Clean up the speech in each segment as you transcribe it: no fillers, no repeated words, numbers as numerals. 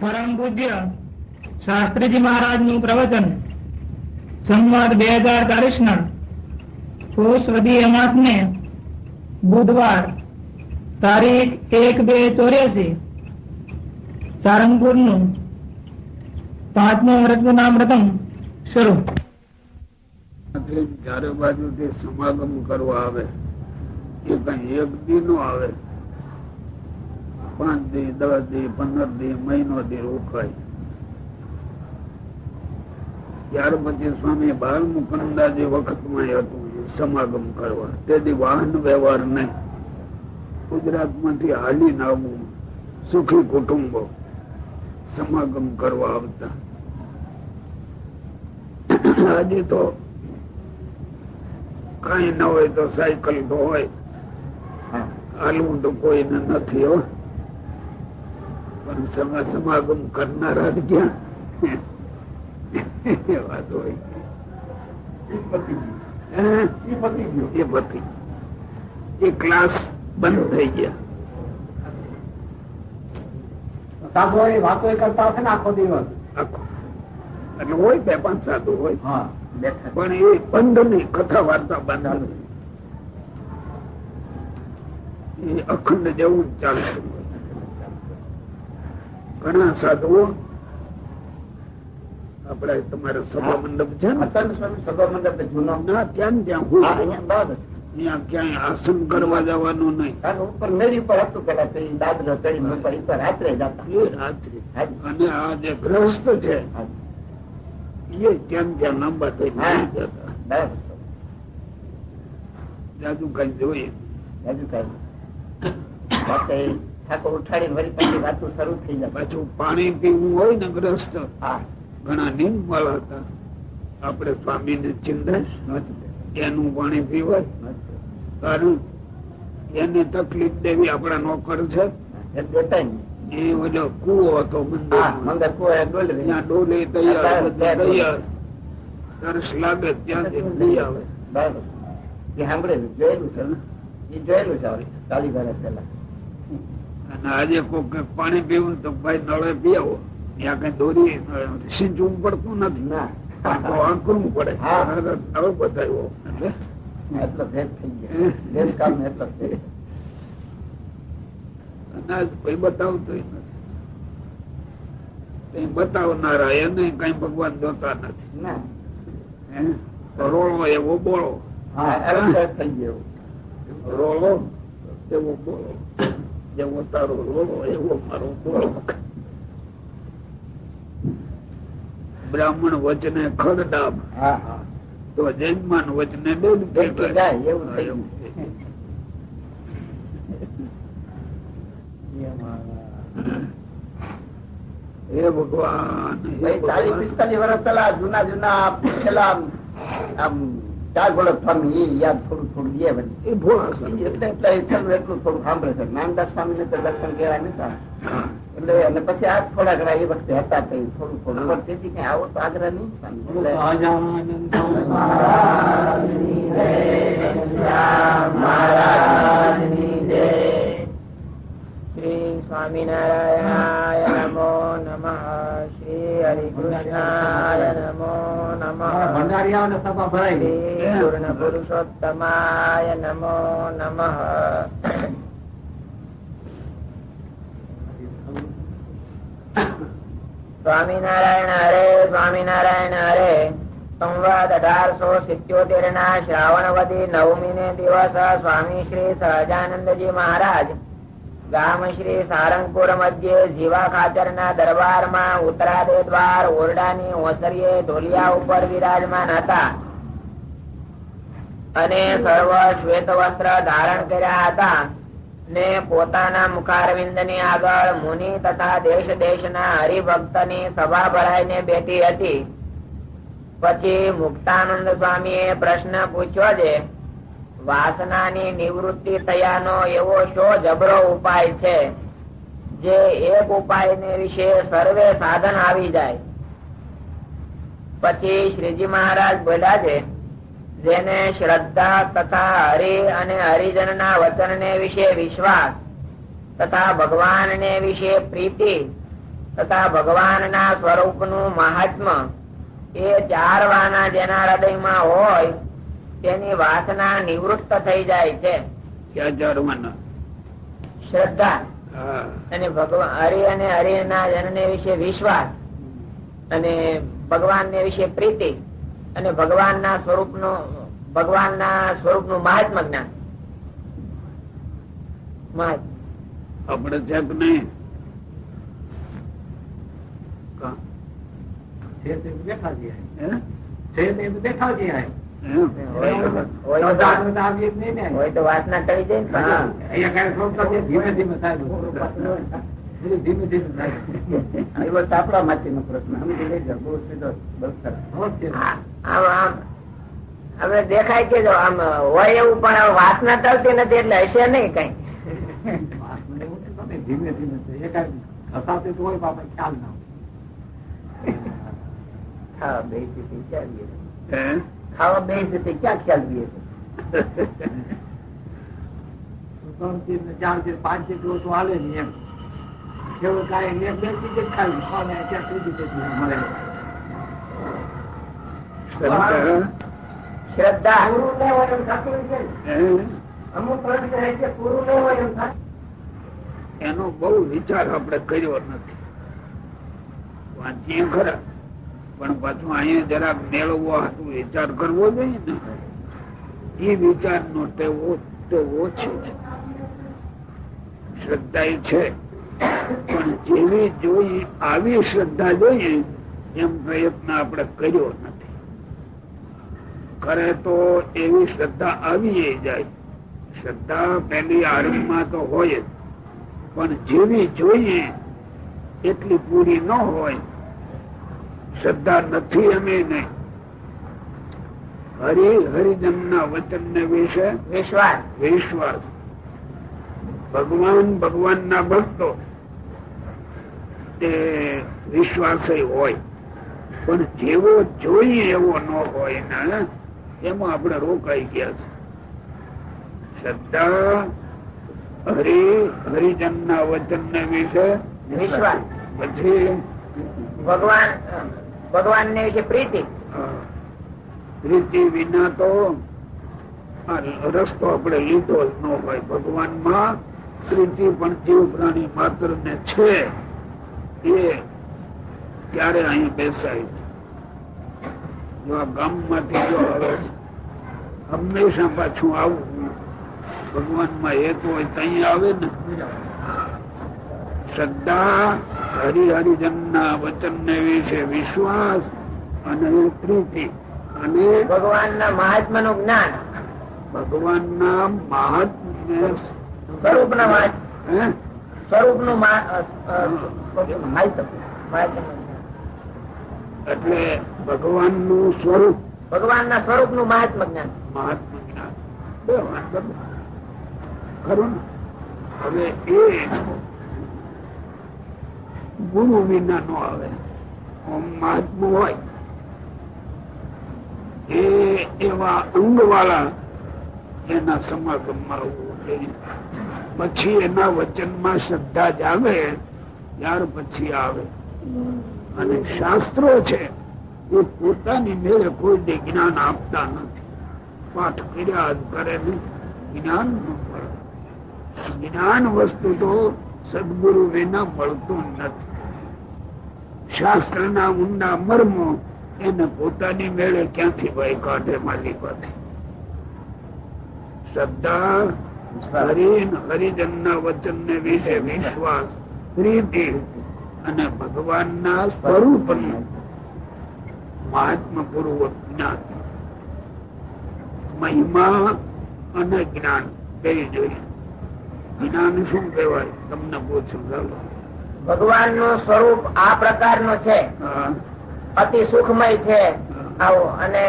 પરમ પૂજ્ય શાસ્ત્રીજી મહારાજ નું પ્રવચન સંવત 2040 ના પોષ વદી અમાસ ને બુધવાર તારીખ 1-2-84 સારંગપુર નું 5મું વ્રતનામૃતમ શરૂ. ચારે બાજુથી સમાગમ કરવા આવે એ કઈ એક દી નો આવે, 5 દી 10 દી 15 દી મહિનો દી રોકાય. ત્યાર પછી સ્વામી બાર મુકંદા જે વખતમાં હતું સમાગમ કરવા, તેથી વાહન વ્યવહાર નહીં, ગુજરાત માંથી હાલીને આવવું, સુખી કુટુંબો સમાગમ કરવા આવતા. આજે તો કઈ ન હોય તો સાયકલ તો હોય, હાલવું તો કોઈને નથી હો, પણ સમાગમ કરનારા જ ક્યાં વાત હોય. એ ક્લાસ બંધ થઈ ગયા. સાધુ વાતો કરતા હશે ને આખો દિવસ, આખો એટલે હોય 2-5 સાધુ હોય, પણ એ બંધ નહીં, કથા વાર્તા બંધ, એ અખંડ જેવું ચાલતું. ઘણા સાધુઓ આપડે તમારે સભા મંડપ છે ને, સભા મંડપ જૂનો ના ત્યાં ત્યાં હોય, ત્યાં ક્યાંય આસન કરવા જવાનું નહીં. ઉપર મેરી પર હતું પેલા દાદરો ચડી રાત્રે જતા, એ રાત્રે. અને આ જે ગ્રસ્ત છે એ ત્યાં ત્યાં લાંબા થઈ જતા. જાદુ કઈ જોઈએ, જાદુ કઈ ઠાકોર ઉઠાડીને વળી પાછી વાતું શરૂ થઈ જાય. પાછું પાણી પીવું હોય ને ગ્રસ્ત, ઘણા નિર્મળ હતા. આપડે સ્વામી ને ચિંતા એનું પાણી પીવાય, કારણ એને તકલીફ દેવી આપડા નોકર છે. એ ઓલો કુવો હતો મંદિર, ત્યાં ડોલી તૈયાર, તરસ લાગે ત્યાંથી લઈ આવે. સાંભળેલું જોયેલું છે, એ જોયેલું છે ચાલી વર્ષ પહેલા. અને આજે કોઈ પાણી પીવું તો ભાઈ નળે પી આવો, ત્યાં કઈ દોરી સિંચવું પડતું નથી, આંકવું પડે. નળ બતાવ્યો એટલો ભેદ થઈ ગયો, દેશકાળ ને એટલો ભેદ. અનાજ કોઈ બતાવતું નથી, બતાવનારા એને કઈ ભગવાન જોતા નથી. રોળો એવો બોળો, થઈ ગયો રોળો એવો બોળો, જેવો તારો રોળો એવો મારો બોળો. બ્રાહ્મણ વચને ખડડાબ, તો જૈનમાન વચને હે ભગવાન. 40-45 વર્ષ પેલા જૂના છેલ્લા ચાર ગોળક સ્વામી યાદ થોડું થોડું એ ભોળા એટલું થોડું સાંભળે છે. નામદાસ સ્વામી ને દર્શન કહેવાય નતા, એટલે અને પછી આ થોડા ઘણા એ વખતે હતા થોડું થોડું, તેથી કઈ આવો તો આગ્રહ નહીં શ્રી સ્વામિનારાયણાય નમો નમઃ, શ્રી હરિકૃષ્ણાય નમો નમઃ, શ્રી પૂર્ણ પુરુષોત્તમાય નમો નમઃ. સ્વામિનારાયણ હરે, સ્વામિનારાયણ હરે. સંવત 1877 ના શ્રાવણ વદી 9મી ને દિવસ સ્વામી શ્રી સહજાનંદજી મહારાજ ગામ શ્રી સારંગપુર મધ્યે જીવા ખાચર ના દરબાર માં ઉત્તરાદે દ્વાર ઓરડાની ઓસરીએ ઢોલિયા ઉપર વિરાજમાન હતા અને સર્વ શ્વેત વસ્ત્ર ધારણ કર્યા હતા ને પોતાના મુખારવિંદ ની આગળ મુનિ તથા દેશ દેશ ના હરિભક્ત ની સભા ભરાઈને બેઠી હતી. પછી મુક્તાનંદ સ્વામી એ પ્રશ્ન પૂછ્યો છે, વાસનાની નિવૃત્તિ થયાનો એવો શો જબરો ઉપાય છે જે એક ઉપાય ને વિશે સર્વે સાધન આવી જાય? પછી શ્રીજી મહારાજ બોલ્યા છે, જેને શ્રદ્ધા તથા હરિ અને હરિજન ના વચન ને વિશે વિશ્વાસ તથા ભગવાન ને વિશે પ્રીતિ તથા ભગવાનના સ્વરૂપનું મહાત્મ્ય એ ચાર વાના જેના હૃદયમાં હોય તેની વાસના નિવૃત્ત થઈ જાય છે. ક્યાં ચારવાના? શ્રદ્ધા હા. અને ભગવાન હરિ અને હરિના જનને વિશે વિશ્વાસ અને ભગવાનને વિશે પ્રીતિ અને ભગવાનના સ્વરૂપનું મહાત્મ જ્ઞાન. આપણે છે કે નહીં? હોય તો વાસના ટળી જાય સાપડા માટેનો પ્રશ્ન હવે દેખાય કે જો આમ હોય એવું, પણ વાસના ટળતી નથી એટલે હશે નહીં કઈ. ધીમે ધીમે હસાતી હોય આપણે ખ્યાલ ના ખાવા બે છે ક્યાં ખ્યાલ દે છે 3 ચીજ 4 ચીજ 5 ચીજ તો હાલે ને એમ કેવું કાંઈ એક બે ચીજ જ ખાવી ત્યાં સુધી મળે. શ્રદ્ધા અમુક પ્રશ્ન પૂરું ન હોય એમ થાય. એનો બહુ વિચાર આપણે કર્યો નથી. વાંચીએ ખરા, પણ પાછું અહીંયા જરાક મેળવવો હતું વિચાર કરવો જોઈએ ને. એ વિચાર નો ટેવ ઓછી છે. શ્રદ્ધા છે, પણ જેવી જોઈએ આવી શ્રદ્ધા જોઈએ એમ પ્રયત્ન આપણે કર્યો નથી. કરે તો એવી શ્રદ્ધા આવી જાય. શ્રદ્ધા પેલી આરંભમાં તો હોય જ, પણ જેવી જોઈએ એટલી પૂરી ન હોય. શ્રદ્ધા નથી અમે નહીં. હરિજન ના વચન ને વિશે વિશ્વાસ. ભગવાન ના ભક્તો તે વિશ્વાસ હોય, પણ જેવો જોઈએ એવો ન હોય ને એમાં આપણે રોકાઈ ગયા છે. શ્રદ્ધા હરિજન ના વચન ને વિશે વિશ્વાસ, પછી ભગવાન ને વિશે પ્રીતિ. પ્રીતિ વિના તો રસ્તો આપણે લીધો જ ન હોય. ભગવાનમાં પ્રીતિ પણ જીવ પ્રાણી માત્ર ને છે એ ત્યારે અહીં બેસાય. જો આ ગામ માંથી જો આવે હંમેશા પાછું આવવું ભગવાનમાં એક હોય ત્યાં આવે ને. શ્રદ્ધા હરિજન ના વચન ને વિશે વિશ્વાસ અને પ્રીતિ અને ભગવાન ના મહાત્મા નું જ્ઞાન. ભગવાન ના મહાત્મ્ય સ્વરૂપનું એટલે ભગવાન નું સ્વરૂપ, ભગવાન ના સ્વરૂપ નું મહાત્મ જ્ઞાન. મહાત્મ જ્ઞાન બે વાંધો ખરું ને. હવે એ ગુરુ વિના નો આવે. મહાત્મા હોય એ એવા અંગ વાળા એના સમાગમમાં આવવું જોઈએ. પછી એના વચનમાં શ્રદ્ધા જાગે ત્યાર પછી આવે. અને શાસ્ત્રો છે એ પોતાની મેળે કોઈ દે જ્ઞાન આપતા નથી. પાઠ કર્યા જ કરે નહીં, જ્ઞાન ન મળે. જ્ઞાન વસ્તુ તો સદગુરુ વિના મળતું નથી. શાસ્ત્ર ના ઊંડા મર્મો એને પોતાની મેળે ક્યાંથી ભાઈ કાઢે માલિકાથી. શ્રદ્ધા હરિજન ના વચન ને વિશે વિશ્વાસ, પ્રીતિ અને ભગવાન ના સ્વરૂપ મહાત્મા પૂર્વક જ્ઞાન. મહિમા અને જ્ઞાન બે જોઈએ. જ્ઞાન શું કહેવાય તમને પૂછું. ચાલો, ભગવાન નું સ્વરૂપ આ પ્રકારનું છે, અતિ સુખમય છે આવો. અને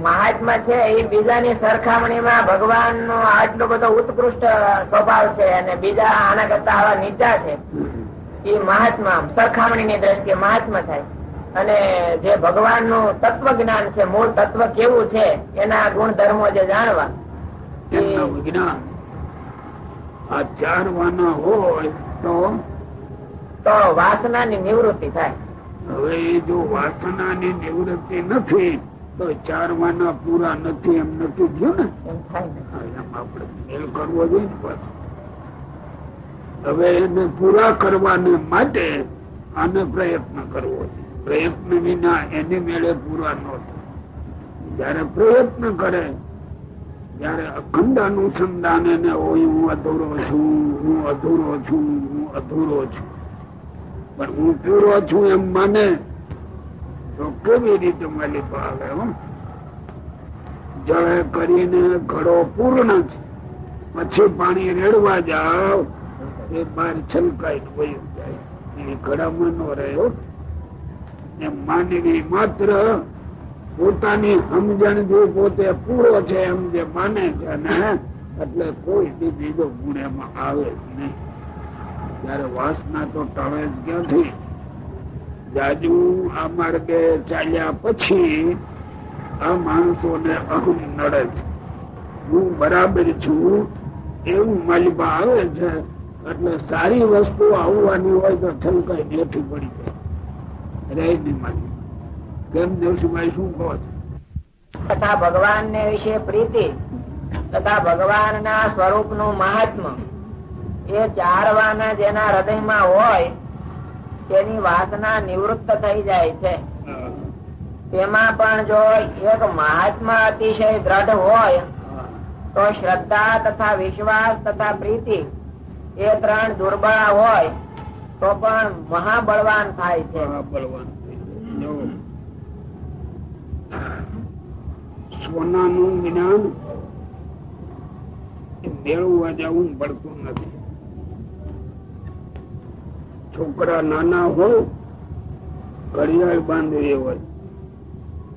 મહાત્મા છે એ બીજાની સરખામણીમાં ભગવાન નો આટલો બધો ઉત્કૃષ્ટ સ્વભાવ છે અને બીજા આના કરતા આવા નીચા છે. એ મહાત્મા સરખામણીની દ્રષ્ટિએ મહાત્મા થાય. અને જે ભગવાન નું તત્વ જ્ઞાન છે, મૂળ તત્વ કેવું છે, એના ગુણધર્મો જે જાણવા, જ્ઞાન આ ચાર વાના હોય તો તો વાસનાની નિવૃત્તિ થાય. હવે એ જો વાસનાની નિવૃત્તિ નથી તો ચારવાના પૂરા નથી એમ નથી થયું ને, એમ થાય ને. એમ આપણે મેલ કરવો જોઈએ ને પાછો. હવે એને પૂરા કરવાને માટે આને પ્રયત્ન કરવો જોઈએ. પ્રયત્ન વિના એની મેળે પૂરા ન થાય. જયારે પ્રયત્ન કરે ત્યારે અખંડ અનુસંધાન એને હોય હું અધૂરો છું, હું અધૂરો છું, હું અધૂરો છું, પણ હું પૂરો છું એમ માને તો કેવી રીતે માલિક આવે? જળે કરીને ઘડો પૂર્ણ છે, પછી પાણી રેડવા જાવ એ બાર છલકાઈ વયું જાય, એ ઘડામાં નો રહ્યો. એમ માનવી માત્ર પોતાની સમજણથી પોતે પૂરો છે એમ જે માને છે ને, એટલે કોઈ બીજો ગુણ એમાં આવે જ નહીં. જયારે વાસના તો ટળે જ ક્યાંથી? જાજુ આ માર્ગે ચાલ્યા પછી આ માણસોને અહમ નડે છે, હું બરાબર છું એવું માલિબા આવે છે. એટલે સારી વસ્તુ આવવાની હોય તો છલકાઈ બેઠી પડી જાય, રહી નહીં માલિક. કેમ દેવસીભાઈ શું કહો છો? તથા ભગવાન ને વિશે પ્રીતિ તથા ભગવાન ના સ્વરૂપ નું મહાત્મ્ય એ ચારવાના જેના હૃદયમાં હોય તેની વાસના નિવૃત્ત થઈ જાય છે. તેમાં પણ જો એક મહાત્મા અતિશય દ્રઢ હોય તો શ્રદ્ધા તથા વિશ્વાસ તથા પ્રીતિ એ ત્રણ દુર્બળા હોય તો પણ મહાબળવાન થાય છે. સોનાનું જ્ઞાન મેળવવા જવું પડતું નથી. છોકરા નાના હોય, ઘડિયાળ બાંધવી હોય,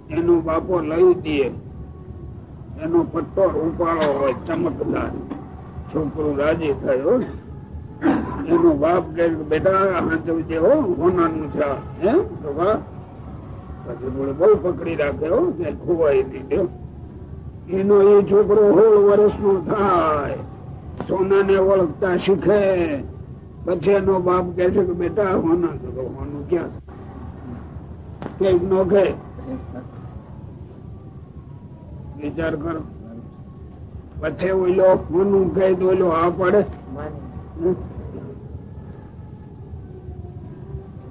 એનો બાપો લઈ દે, એનો પટ્ટો રૂપાળો હોય ચમકદાર, છોકરો રાજી થયો. એનો બાપ કે બેટા હાંચવજે હો, હોનાનું છે એમ તો વાહ. પછી બોલે બહુ પકડી રાખે હો કે ખોવાઈ દીધો. એનો એ છોકરો 16 વર્ષનો થાય, સોનાને ઓળખતા શીખે, પછી એનો બાપ કે છે કે બેટા હોના તો હોનું ક્યાં છે કે નો કે વિચાર કરો. પછી ઓલો હોનું કહે તો ઓલો આ પડે?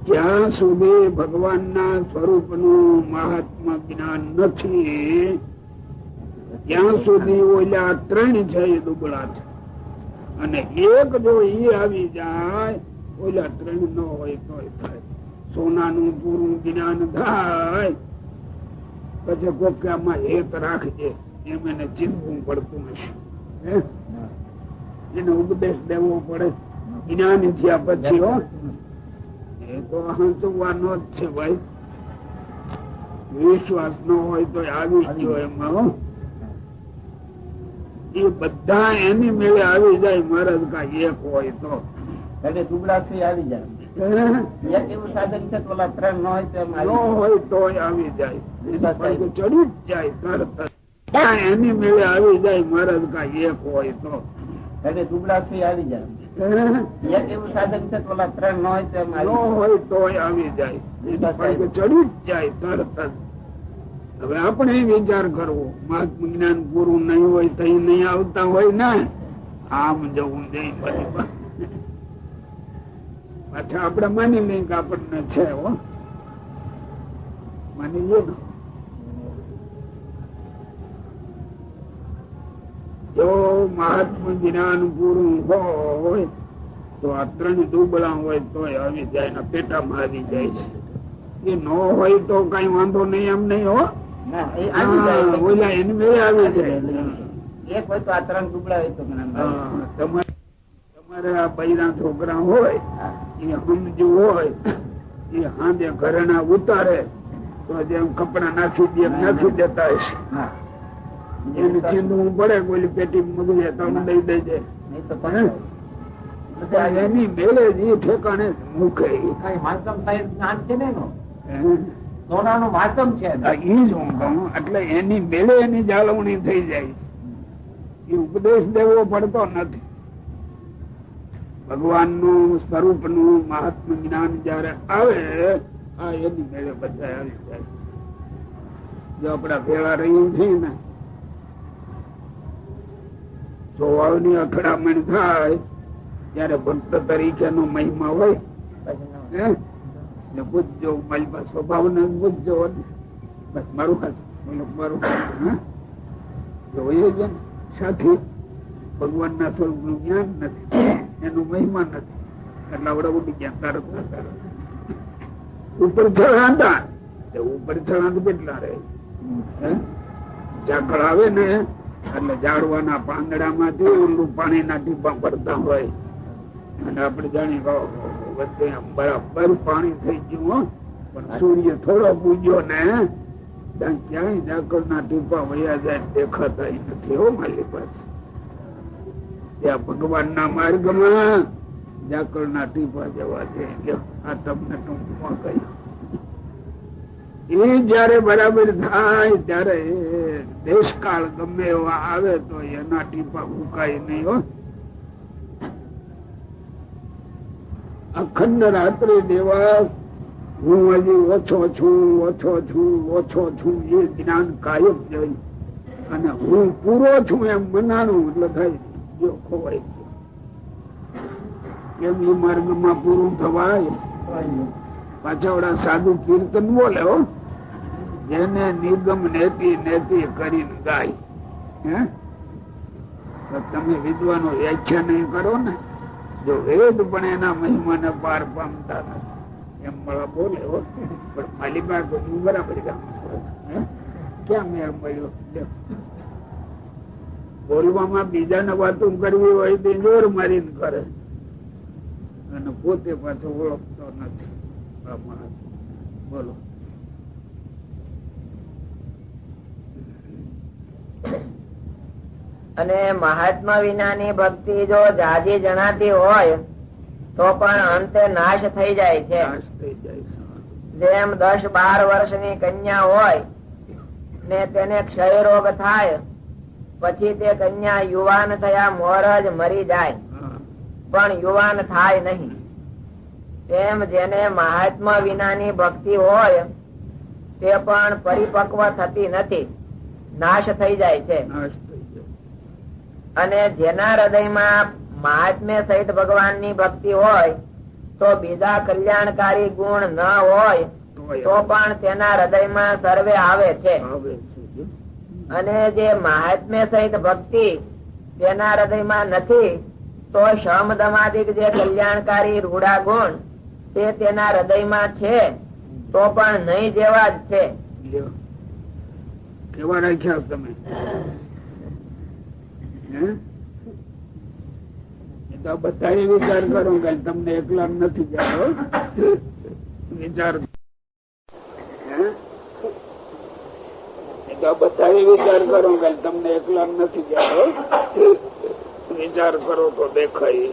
જ્યાં સુધી ભગવાનના સ્વરૂપનું મહાત્મા જ્ઞાન નથી ત્યાં સુધી ઓલા ત્રણ છે એ દુબળા છે. અને એક જો એ આવી જાય ઓલા ત્રણ ન હોય તો થાય. સોનાનું પૂરું જ્ઞાન થાય પછી કોક આમાં હેત રાખજે એમ એને ચીંતવું પડતું નથી. એને ઉપદેશ દેવો પડે જ્ઞાન થયા પછી. હો એ તો હંસવાનો જ છે ભાઈ. વિશ્વાસ ન હોય તો આવી ગયો એમાં. એ બધા એની મેળે આવી જાય મહારાજ. કા એક હોય તો દુબળા છે આવી જાય. એક એવું સાધન છે ઓલા ત્રણ ન હોય તો ન હોય તો આવી જાય, ચડી જ જાય તરત. એની મેળે આવી જાય મહારાજ. કા એક હોય તો દુબળા છે આવી જાય. એક એવું સાધન છે ઓલા ત્રણ ન હોય તો ન હોય તો આવી જાય, ચડી જ જાય તરત. હવે આપણે વિચાર કરવો, મહાત્મા જ્ઞાન પૂરું નહીં હોય તો નહીં આવતા હોય ને, આમ જવું જઈ પાછા આપડે માની લઈએ કે આપણને છે. હો માની લે. જો મહાત્મા જ્ઞાન પૂરું હોય તો આ ત્રણ દુબળા હોય તો આવી જાય ને પેટામાં આવી જાય છે. એ ન હોય તો કઈ વાંધો નહીં એમ નહીં. હો ઓલા એની મેળે આવી જાય. એક હોય તો આ ત્રણ દુબળા હોય તો તમારે આ બૈરા છોકરા હોય એ સમજુ હોય એ હાજે ઘરેણા ઉતારે તો જેમ કપડા નાખી દેતા હશે. એને ચીંધવું પડે કોઈ પેટી મગજે તમે દઈ દેજે. એની મેળે જ ઠેકાણે મૂકે. સોનાનું માધ્યમ છે એટલે એની મેળે એની જાળવણી થઈ જાય. એ ઉપદેશ દેવો પડતો નથી. ભગવાન નું સ્વરૂપ નું મહાત્મ જ્ઞાન જયારે આવે આ એની મેળે બધા આવી જાય. જો આપડા ભેળા રહ્યું છે ને સ્વભાવ ની અથડામણ થાય ત્યારે ભક્ત તરીકે નો મહિમા હોય પૂછજો મારી સ્વભાવ ને પૂછજો બસ મારું મારું જોઈએ છે સાથી ભગવાન ના સ્વરૂપ નું જ્ઞાન નથી, એનું મહિમા નથી એટલે આવડે ઉડી ગયા તરત ઉપર ચડાતા ઉપર ચડાતું કેટલા રહે ઝાકળ આવે ને એટલે ઝાડવાના પાંદડા માંથી ઊંડું પાણી ના ટીપા પડતા હોય અને આપડે જાણી વચ્ચે બરાબર પાણી થઈ ગયું પણ સૂર્ય થોડો પૂજ્યો ને ત્યાં ક્યાંય ઝાકળ ના ટીપા વયા જાય દેખાતા નથી હો મારી પાસે. ત્યાં ભગવાન ના માર્ગ માં ઝાકળ ના ટીપા જવા દે. આ તમને ટૂંકમાં કહ્યું. એ જયારે બરાબર થાય ત્યારે દેશકાળ ગમે એવા આવે તો એના ટીપા ફૂકાય નહીં હો. અખંડ રાત્રિ દિવસ હું હજી ઓછો છું એ જ્ઞાન કાયમ જાય અને હું પૂરો છું એમ મનાણું એટલે થાય જો ખોવાય કેમ એ માર્ગમાં પૂરું થવાય. પાછા સાધુ કીર્તન બોલે હો જેને નિગમ નેતી નેતી કરીને ગાય તો તમે વિદ્વાનો વ્યાખ્યા નહીં કરો ને જો વેદ પણ એના મહિમા ને પાર પામતા નથી એમ મળા બોલે હો. પણ માલિકા તો બરાબર ક્યાં મેળ મળ્યો બોલવામાં બીજાને વાતો કરવી હોય તો જોર મારીને કરે અને પોતે પાછો ઓળખતો નથી. બોલો. અને મહાત્મા વિનાની ભક્તિ જો જાજી જણાતી હોય તો પણ અંતે નાશ થઈ જાય છે. જેમ 10-12 વર્ષની કન્યા હોય ને તેને ક્ષય રોગ થાય પછી તે કન્યા યુવાન થયા મોર જ મરી જાય પણ યુવાન થાય નહીં. એમ જેને મહાત્મા વિનાની ભક્તિ હોય તે પણ પરિપક્વ થતી નથી, નાશ થઈ જાય છે. અને જેના હૃદયમાં મહાત્મ્ય સહિત ભગવાન ની ભક્તિ હોય તો બીજા કલ્યાણકારી ગુણ ન હોય તો પણ તેના હૃદયમાં સર્વે આવે છે. અને જે મહાત્મ્ય સહિત ભક્તિ તેના હૃદયમાં નથી તો શમ દમાદિક જે કલ્યાણકારી રૂડા ગુણ તે તેના હૃદયમાં છે તો પણ નહીં જેવા જ છે. કેવા રાખ્યા તમે બધા વિચાર કરો કે તમને એકલા નથી જતો વિચાર બધા વિચાર કરો કે તમને એકલા નથી જતો વિચાર કરો તો દેખાય.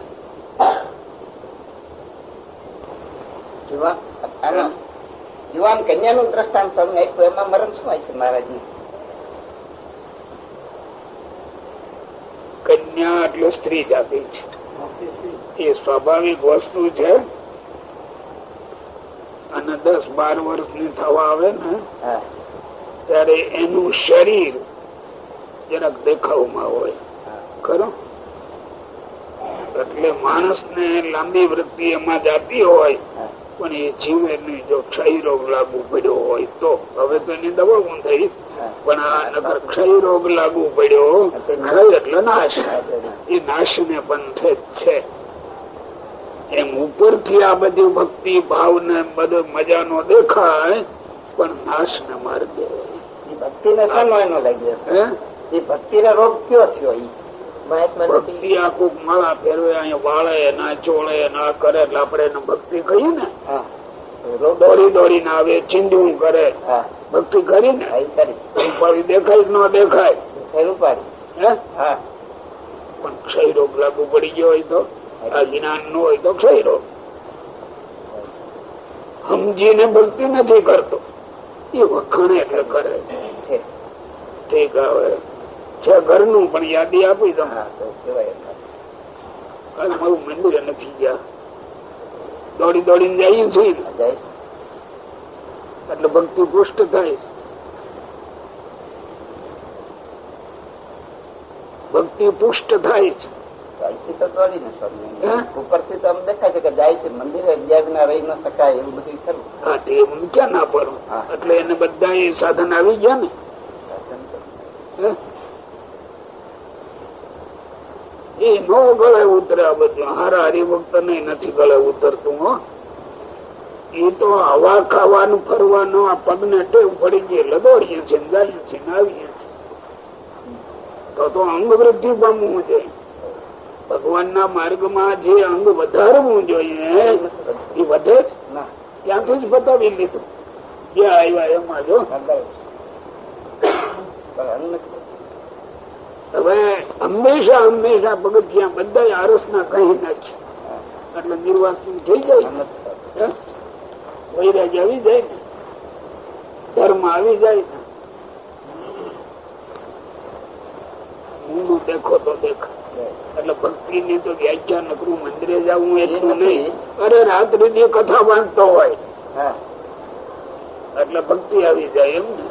યુવાન કન્યા નું દ્રષ્ટાંત આપ્યું એમાં મરણ શું હોય છે મહારાજ નું? કન્યા એટલે સ્ત્રી જાતિ છે એ સ્વાભાવિક વસ્તુ છે અને 10-12 વર્ષની થવા આવે ને ત્યારે એનું શરીર જરાક દેખાવમાં હોય ખરો એટલે માણસ ને લાંબી વૃત્તિ એમાં જાતી હોય પણ એ જીવે નહીં. જો ક્ષય રોગ લાગુ પડ્યો હોય તો હવે તો એની દવા થઈ પણ આ નગર ક્ષય રોગ લાગુ પડ્યો ક્ષય એટલે નાશ એ નાશ ને પંથે જ છે. એમ ઉપરથી આ બધી ભક્તિ ભાવ ને બધો મજા નો દેખાય પણ નાશ ને માર્ગે ભક્તિ ને શાનો એનો લાગ્યો એ ભક્તિ ને રોગ કયો થયો? ભક્તિ આખું માળા ફેરવે અહીંયા વાળે ના ચોળે ના કરે એટલે આપડે એને ભક્તિ કહીએ ને. દોડી દોડીને આવે ચીંધું કરે ભક્તિ કરી ને દેખાય ન દેખાય પણ ક્ષય રોગ લાગુ પડી ગયો હોય તો આ જ્ઞાન નો હોય તો ક્ષય રોગ સમજીને ભક્તિ નથી કરતો એ વખાણ એટલે કરે. ઠીક આવે છે ઘરનું પણ યાદી આપી દો મારું મંદિર નથી ગયા, દોડી દોડીને જઈએ છીએ એટલે ભક્તિ પુષ્ટ થાય. ભક્તિ પુષ્ટ થાય છે. ઉપરથી તો આમ દેખાય છે કે જાય છે મંદિરે જ્ઞાન રહી ન શકાય એવું બધું ખરું. હા તે હું ક્યાં ના પડું. એટલે એને બધા એ સાધન આવી ગયા ને. એ નો ગળે ઉતરે. આ બધું હારા હરિભક્ત નથી ગળે ઉતરતું. હો એ તો હવા ખાવાનું ફરવાનું આ પગને ટેવ પડી ગઈ એટલે દોડીએ છીએ જઈએ છીએ આવીએ છીએ. તો અંગ વૃદ્ધિ પામવું જોઈએ. ભગવાન ના માર્ગ માં જે અંગ વધારવું જોઈએ એ વધે જ. ત્યાંથી જ બતાવી લીધું જે આવ્યા એમાં. જો હવે હંમેશા હંમેશા પગથિયા બધા આરસ ના કહી નાખે એટલે નિર્વાસન થઈ જાય. વૈરાગ્ય આવી જાય ને, ધર્મ આવી જાય ને. ઊંડું દેખો તો દેખ. એટલે ભક્તિ ની તો વ્યાખ્યા નકરું મંદિરે જવું એટલું નહીં. અરે રાત્રિ ની કથા વાંચતો હોય એટલે ભક્તિ આવી જાય એમ ને.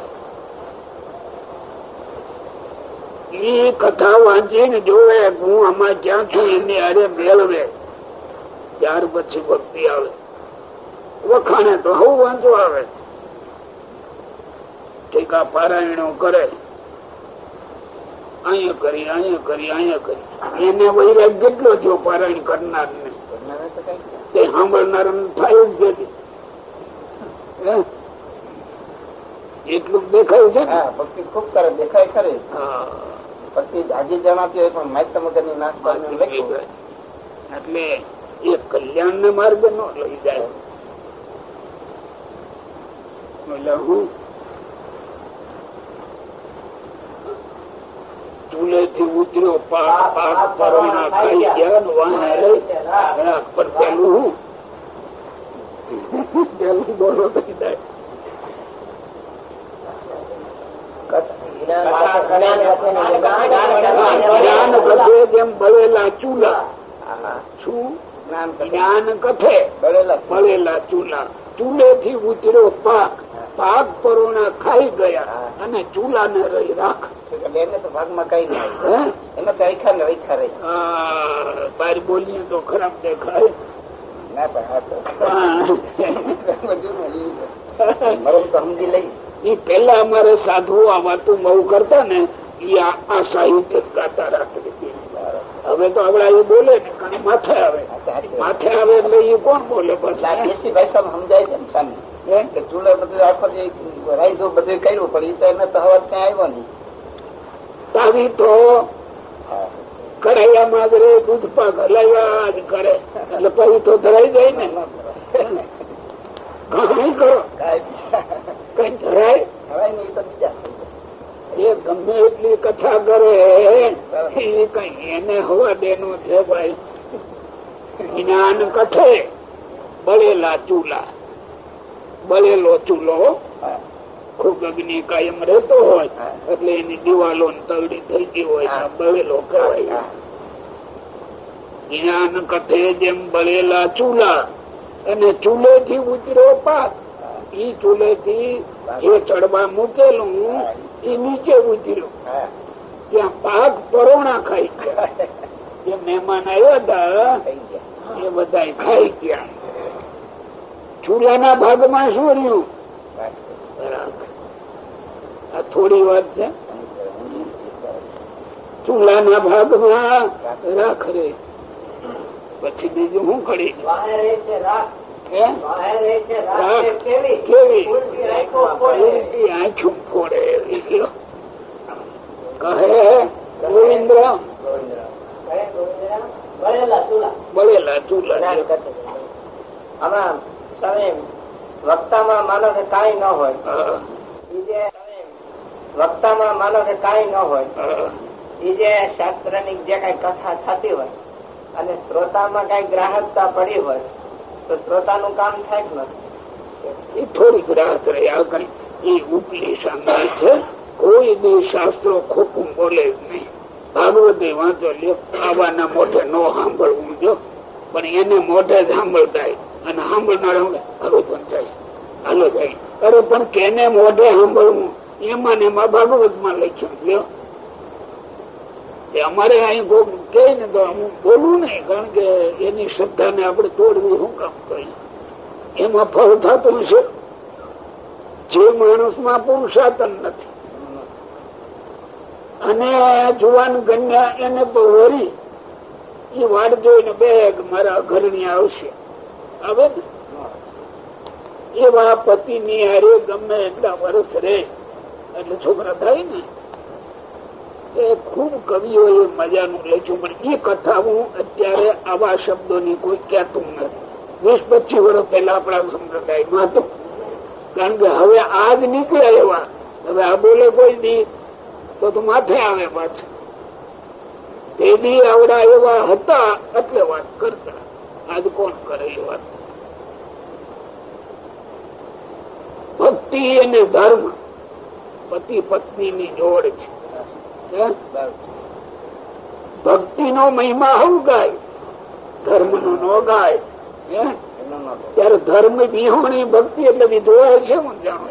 એ કથા વાંચીને જોવે હું આમાં ક્યાં છું એની હારે મેળવે ત્યાર પછી ભક્તિ આવે. વખાણે તો હું વાંચો આવે. ઠીકા પારાયણો કરે અહીંયા કરી અહીંયા કરી અહીંયા કરી. એને વૈરાગ કેટલો થયો પારાયણ કરનાર ને. તે સાંભળનાર થાય જ નથી. એટલું દેખાય છે ને. ભક્તિ ખૂબ કરે દેખાય ખરી. ભક્તિ હાજી જણાતી હોય પણ માઇક મગર ની નાશ એટલે એ કલ્યાણ ને માર્ગ નો લઈ જાય. એટલે હું ચૂલે થી ઉતર્યો પાક પરોણા ખાઈ ગયા પર પેલું હું પેલું બોલો થઈ જાય. જ્ઞાન કથે જેમ બળેલા ચૂલા. શું જ્ઞાન કથે બળેલા ચૂલા. ચૂલે થી ઉતર્યો પાક, પાક પરોણા ખાઈ ગયા અને ચૂલા ને રહી રાખ. એને તો ભાગમાં કઈ નહીં. એને તો રેખા ને રેખા રહી. બહાર બોલીએ તો ખરાબ દેખાય. સમજી લઈ. એ પેલા અમારે સાધુ આ વાતું બહુ કરતા ને એ આ સાહિત્ય જ ગાતા રાત્રે. હવે તો આપડા એ બોલે ને કારણ માથે આવે. માથે આવે એટલે એ કોણ બોલે? દેશી ભાષામાં સમજાય છે ને સ્વામી કે ચૂલે બધું આખો જે રાઈધો બધું કર્યું પણ એ તો એને તો હવા ક્યાં આવ્યો નહીં. તાવી તો કઢાઈયામાં જ રે દૂધ પાક હલાવ્યા જ કરે એટલે પછી તો ધરાઈ જાય ને. કઈ કરો કઈ ધરાય એ ગમે એટલી કથા કરે એ કઈ એને હવા દેનું છે ભાઈ. જ્ઞાન કથે બળેલા ચૂલા. બળેલો ચૂલો ખૂબ અગ્નિ કાયમ રહેતો હોય એટલે એની દિવાલો તગડી થઈ ગઈ હોય બળેલો કહેવાય. જ્ઞાન કથે જેમ બળેલા ચૂલા અને ચૂલે થી ઉતર્યો પાક. ઈ ચૂલે થી જે ચડવા મૂકેલું એ નીચે ઉતર્યું. ત્યાં પાક પરોણા ખાઈ ગયા. જે મહેમાન આવ્યા હતા એ બધા ખાઈ ગયા. ચૂલાના ભાગમાં શું રહ્યું? આ થોડી વાત છે. ચૂલાના ભાગમાં રાખ રે. પછી બીજું શું કરી કેવી આંખું ફોડે કહે ગોવિંદ્ર બળેલા ચૂલા. હમણાં તમે વક્તામાં માનો કે કાંઈ ન હોય, વક્તામાં માનો કે કાંઈ ન હોય, એ જે શાસ્ત્ર ની જે કઈ કથા થતી હોય અને શ્રોતામાં કઈ ગ્રાહકતા પડી હોય તો શ્રોતાનું કામ થાય કે નથી? એ થોડીક રાહત રહે. આ કઈ એ ઉપલી સામે છે. કોઈ બી શાસ્ત્રો ખોટું બોલે જ નહીં. ભાગવતી વાંચો લ્યો, આવાના મોઢે નો સાંભળવું જો, પણ એને મોઢે જ સાંભળતા અને સાંભળનાર હવે પંચાયત હાલો જાય. અરે પણ કેને મોઢે સાંભળવું એમાં ને એમાં ભાગવત માં લખ્યું લ્યો. અમારે અહીં કે ને તો હું બોલું નહીં, કારણ કે એની શ્રદ્ધા ને આપણે તોડવી શું કામ કરીએ? એમાં ફળ થતું હશે. જે માણસ માં પુરુષાર્થન નથી અને જુવાન કન્યા એને તો વરી એ વાડ જોઈને બે મારા ઘરની આવશે આવે ને, એવા પતિ ની હારે ગમે એટલા વર્ષ રે એટલે છોકરા થાય ને. એ ખુબ કવિઓ એ મજાનું લખ્યું, પણ એ કથા હું અત્યારે આવા શબ્દોની કોઈ કહેતું નથી. 20-25 વર્ષ પહેલા આપણા સંપ્રદાયમાં હતું, કારણ કે હવે આજ નીકળ્યા એવા. હવે આ બોલે કોઈ દી તો માથે આવે પાછું. તે દી આવડા એવા હતા એટલે વાત કરતા. આજ કોણ કરે એ વાત? ભક્તિ અને ધર્મ પતિ પત્ની ની જોડ છે. ભક્તિ નો મહિમા હું ગાય, ધર્મ નો નો ગાય. ત્યારે ધર્મ વિહોણી ભક્તિ એટલે વિધવા છે. હું જાણો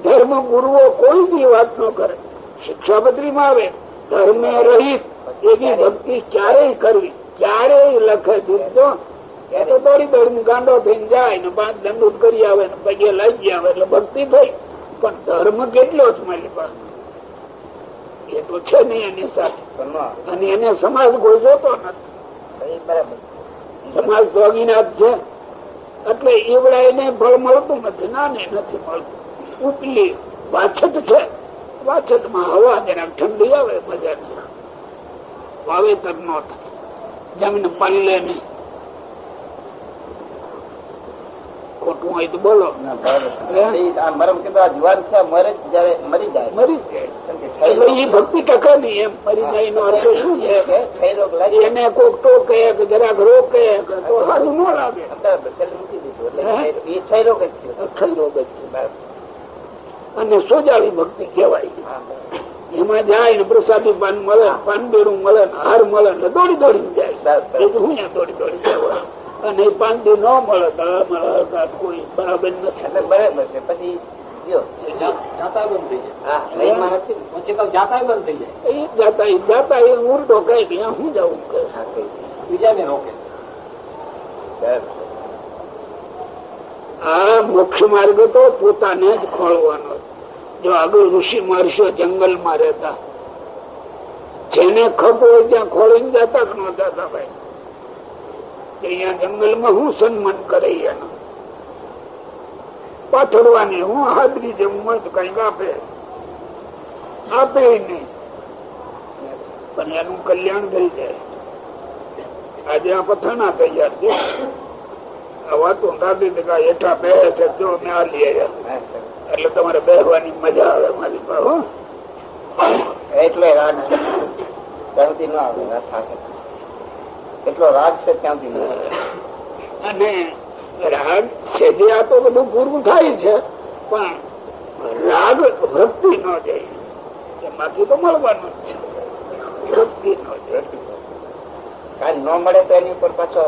ધર્મ ગુરુઓ કોઈ બી વાત ન કરે. શિક્ષાપત્રી માં આવે ધર્મે રહિત એવી ભક્તિ ક્યારેય કરવી, ક્યારેય લખે જીવતો એ તો દોડી દોડીને ગાંડો થઈને જાય ને 5 દંડુત કરી આવે ને પગે લાગી આવે એટલે ભક્તિ થઈ. પણ ધર્મ કેટલો જ મારી પાસે એ તો છે નહી એની સાથે. અને એને સમાજ કોઈ જોતો નથી. સમાજ ભોગીનાથ છે એટલે એવડા એને ફળ મળતું નથી. ના ને નથી મળતું. ઉપલી વાછટ છે, વાછટ માં હવા જરાક ઠંડી આવે મજા નહીં, વાવેતર નો થાય, જમીન પલ્લે નહીં. ખોટું હોય તો બોલો. મરી ભક્તિ ટકે નહીં. એમ મરી જાય નો અર્થ શું છે? એને કોક ટોકે કે જરાક રોકે તો સારું ન લાગે. અને સોજાળી ભક્તિ કહેવાય. એમાં જાય ને પ્રસાદી પાન મળે, પાનબેડું મળે, હાર મળે ને દોડી દોડી જાય. હું દોડી દોડી જાય. અને 5 દી ન મળે તો કોઈ બરાબર નથી. બરાબર છે. પછી જાતા એ ઉલટો કઈ કે હું જવું બીજાને રોકે. આ મોક્ષ માર્ગ તો પોતાને જ ખોળવાનો. જો આગળ ઋષિ મહર્ષિઓ જંગલ માં રહેતા, જેને ખપ હોય ત્યાં ખોળીને જતા કે ન જતા ભાઈ? અહીંયા જંગલ માં હું સન્માન કરે એનો પાથરવાની. હું હાજરી જેવું હોય તો કઈક આપે નહી, પણ એનું કલ્યાણ થઈ જાય. આજે આ પથાણા તૈયાર છે. આ વાતો દાદી હેઠા બે છે જો મેં આ લઈ આવ્યા એટલે તમારે બેસવાની મજા આવે મારી પાસે. એટલે રાગ છે ત્યાંથી ન આવે, એટલો રાગ છે ત્યાંથી. અને રાગ છે જે આ તો બધું પૂરું થાય છે, પણ રાગ ભક્તિ ન જાય એમાંથી તો મળવાનું જ છે. ભક્તિ ન જાય. કાલ ન મળે તો એની ઉપર પાછો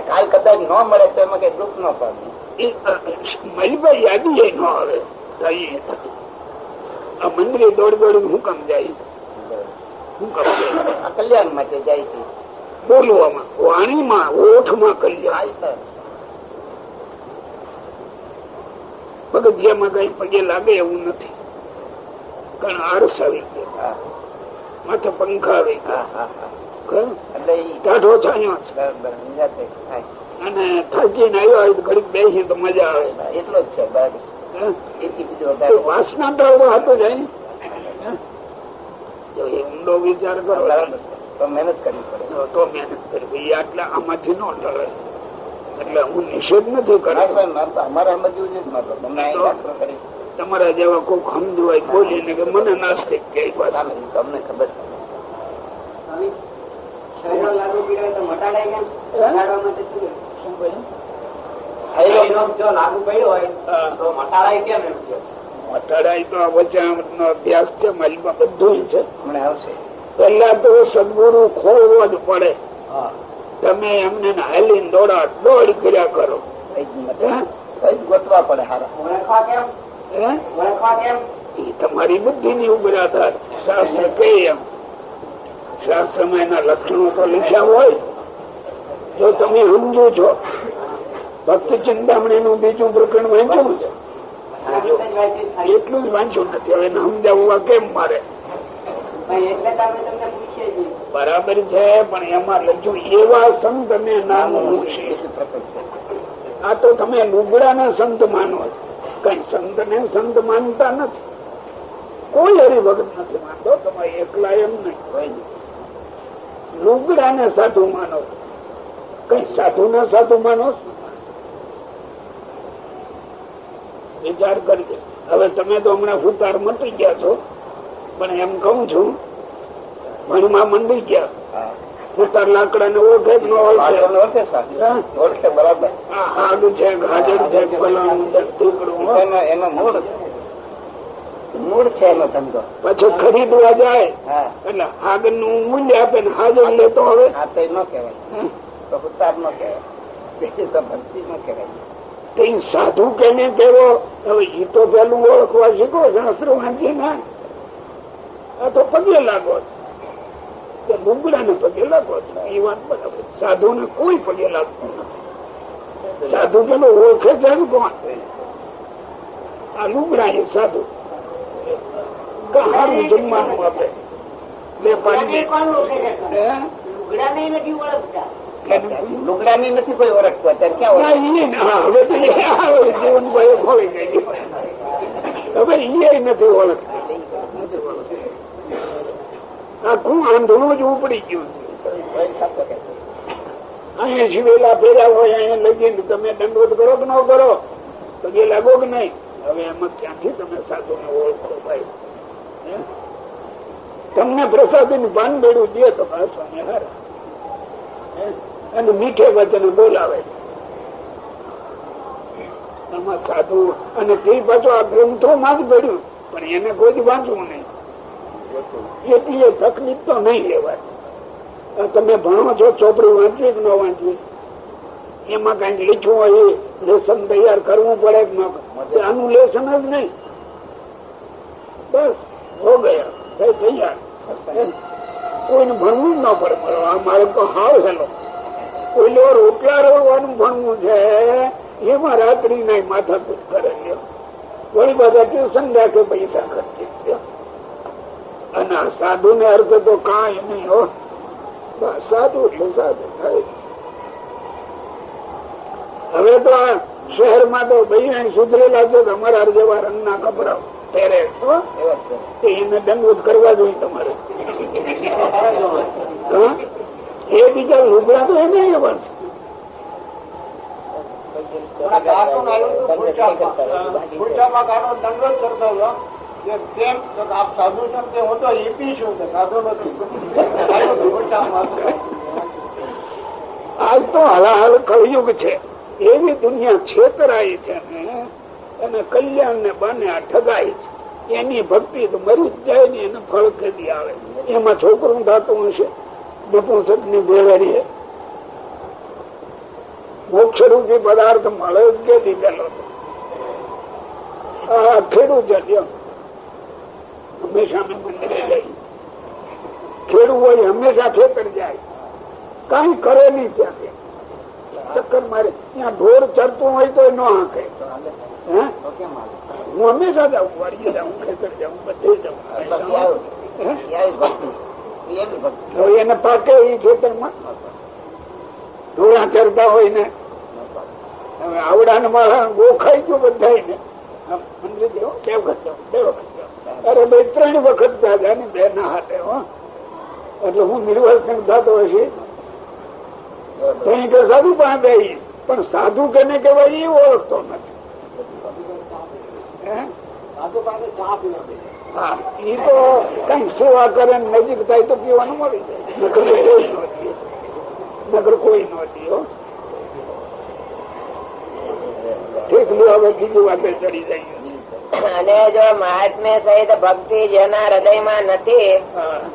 કાલ કદાચ ન મળે તો એમાં કઈ દુઃખ ન પામે. મરીભાઈ યાદી ન આવે. આ મંદિરે દોડ દોડી હું કામ જાય? શું કામ જાય? કલ્યાણ માટે જાય છે. બોલવામાં, વાણીમાં, ઓઠમાં કલ્યાણ. પગથિયામાં કઈ પગે લાગે એવું નથી, કારણ આરસ આવી ગયા, માથે પંખા આવી ગયા, ટાઢો છાયો છે. અને થાકીને આવ્યો હોય તો ઘડીક બેસી તો મજા આવે. એટલો જ છે. વાસના ટાળવો હતો જાય. ઊંડો વિચાર કરો તો મહેનત કરવી પડે. તો મહેનત કરવી આટલા આમાંથી ન ટળે. એટલે હું નિષેધ નથી કરતો. તમારા જેવા કોઈક સમજવાય બોલીને કે મને નાસ્તિક કે તમને ખબર મટાડાય તો આ વચામૃત નો અભ્યાસ છે, માલિકમાં બધું છે. હમણાં આવશે. પેલા તો સદગુરુ ખોલવો જ પડે. તમે એમને હાલીને દોડા દોડ કર્યા કરો, ગોતવા પડે. એ તમારી બુદ્ધિ ની ઉપર આધાર. શાસ્ત્ર કહે એમ, શાસ્ત્ર માં એના લક્ષણો તો લખ્યા હોય. જો તમે સમજો છો, ભક્ત ચિંતામણી નું બીજું પ્રકરણ વાંચ્યું છે, એટલું જ વાંચ્યું નથી. હવે સમજાવવા કેમ મારે? બરાબર છે, પણ એમાં લખ્યું એવા સંત ને નાનું. આ તો તમે લુગડા ના સંત માનો, કઈ સંત ને સંત માનતા નથી. કોઈ હરિભગત નથી માનતો, તમે એકલા એમ નહીં. લુગડા ને સાધુ માનો, કઈ સાધુ ને સાધુ માનો. વિચાર કરજો. હવે તમે તો હમણાં ફૂતાર મટી ગયા છો, પણ એમ કઉ છું ભણમાં મંડી ગયા. ફૂતાર લાકડા ને ઓળખે ન ઓળખે? બરાબર. આગ છે, ગાજર છે, કલમ છે, ટુકડું, એમાં મૂળ છે એનો ધંધો. પછી ખરીદવા જાય એટલે આગ નું મૂલ્ય આપે ને હાજર લેતો. હવે આ તો ન કહેવાય, તો ફૂતાર ન કહેવાય, તો ભક્તિ ન કહેવાય. કઈ સાધુ કેને કેવો? હવે એ તો પેલું ઓળખવા શીખો, શાસ્ત્ર વાંચી ના. આ તો પગે લાગો, લુગડા ને પગે લાગો. એ વાત બરાબર. સાધુ ને કોઈ પગે લાગતું નથી. સાધુ પેલો ઓળખે છે કોણ? આ લુગડા એ સાધુ. સારું જમવાનું આપે, બે પાણી. લુગડા ની નથી કોઈ ઓળખતું અત્યારે. ક્યાં હવે તો જીવનભાઈ ખોલી ગઈ. હવે એ નથી ઓળખતા. આખું આંધળું જ ઉપડી ગયું છે. અહીંયા શિવેલા ફેર્યા હોય, અહીંયા લઈ જઈને તમે દંડવત કરો કે ન કરો, તો એ લાગો કે નહીં. હવે એમાં ક્યાંથી તમે સાધુ ને ઓળખો ભાઈ? તમને પ્રસાદી નું પાન બેડું દે તો સ્વામી હારા, અને મીઠે વચન બોલાવે. આમાં સાધુ અને તે પાછું આ ગ્રંથો માં જ પડ્યું, પણ એને કોઈ જ વાંચવું નહીં. એટલી તકલીફ તો નહીં લેવાય. તમે ભણો છો, ચોપડી વાંચવી કે ન વાંચવી, એમાં કઈક લીખવું હોય એ લેસન તૈયાર કરવું પડે કે ન? આનું લેસન જ નહીં. બસ હો ગયા તૈયાર. કોઈને ભણવું જ ન પડે. આ મારે તો હાવ હેલો. કોઈ રોટલા રોડવાનું ભણવું છે, એમાં રાત્રિ નહીં માથાકૂટ કરે. વળી બધા ટ્યુશન રાખે, પૈસા ખર્ચી. અને સાધુ ને અર્થ તો કઈ નહીં હો. સાધુ એટલે સાધુ થાય. હવે તો આ શહેરમાં તો ભાઈ સુધરેલા છે, અમારા જેવા રંગના કપડા પહેરે છે, એને દંડવત કરવા જોઈએ તમારે. એ બીજા લુગડા તો એને એવા છે. આજ તો હલાહલ કળયુગ છે, એવી દુનિયા છેતરાઈ છે ને, અને કલ્યાણ ને બને આ ઠગાઈ છે. એની ભક્તિ તો મરી જ જાય ને, એને ફળ કેદી આવે? એમાં છોકરું થતું હશે, નપુંસક ની ભેળરી. મોક્ષ રૂપી પદાર્થ મળે જ કેદી? પેલો ખેડૂત છે, હંમેશા મંદિરે જાય. ખેડૂત હોય હંમેશા ખેતર જાય, કઈ કરે નહી. ત્યાં ચક્કર મારે. ત્યાં ઢોર ચરતું હોય તો ન હાંકે. હું હંમેશા જાઉં, વાડીએ જાઉં, ખેતર જાઉં, બધે જાઉં. હવે એને પાકે એ ખેતરમાં ઢોળા ચરતા હોય ને. હવે આવડા ને મારા ગોખાઈ ગયું બધા ને. મંદિર જવું કે વખત જાઉં, 2 વખત જાઉં. અરે ભાઈ 3 વખત જાજા ને 2 ના હાથે. એટલે હું નિર્વાસન થતો હશે કે સાધુ પાસે બે, પણ સાધુ કેને કહેવાય એ ઓળખતો નથી. હા, એ તો કઈ સેવા કરે નજીક થાય તો પીવાનું મળી જાય. નગર કોઈ નહોતી. ઠીક લો, હવે બીજી વાતે ચડી જાય. અને જો મહાત્મ્ય સહિત ભક્તિ જેના હૃદયમાં નથી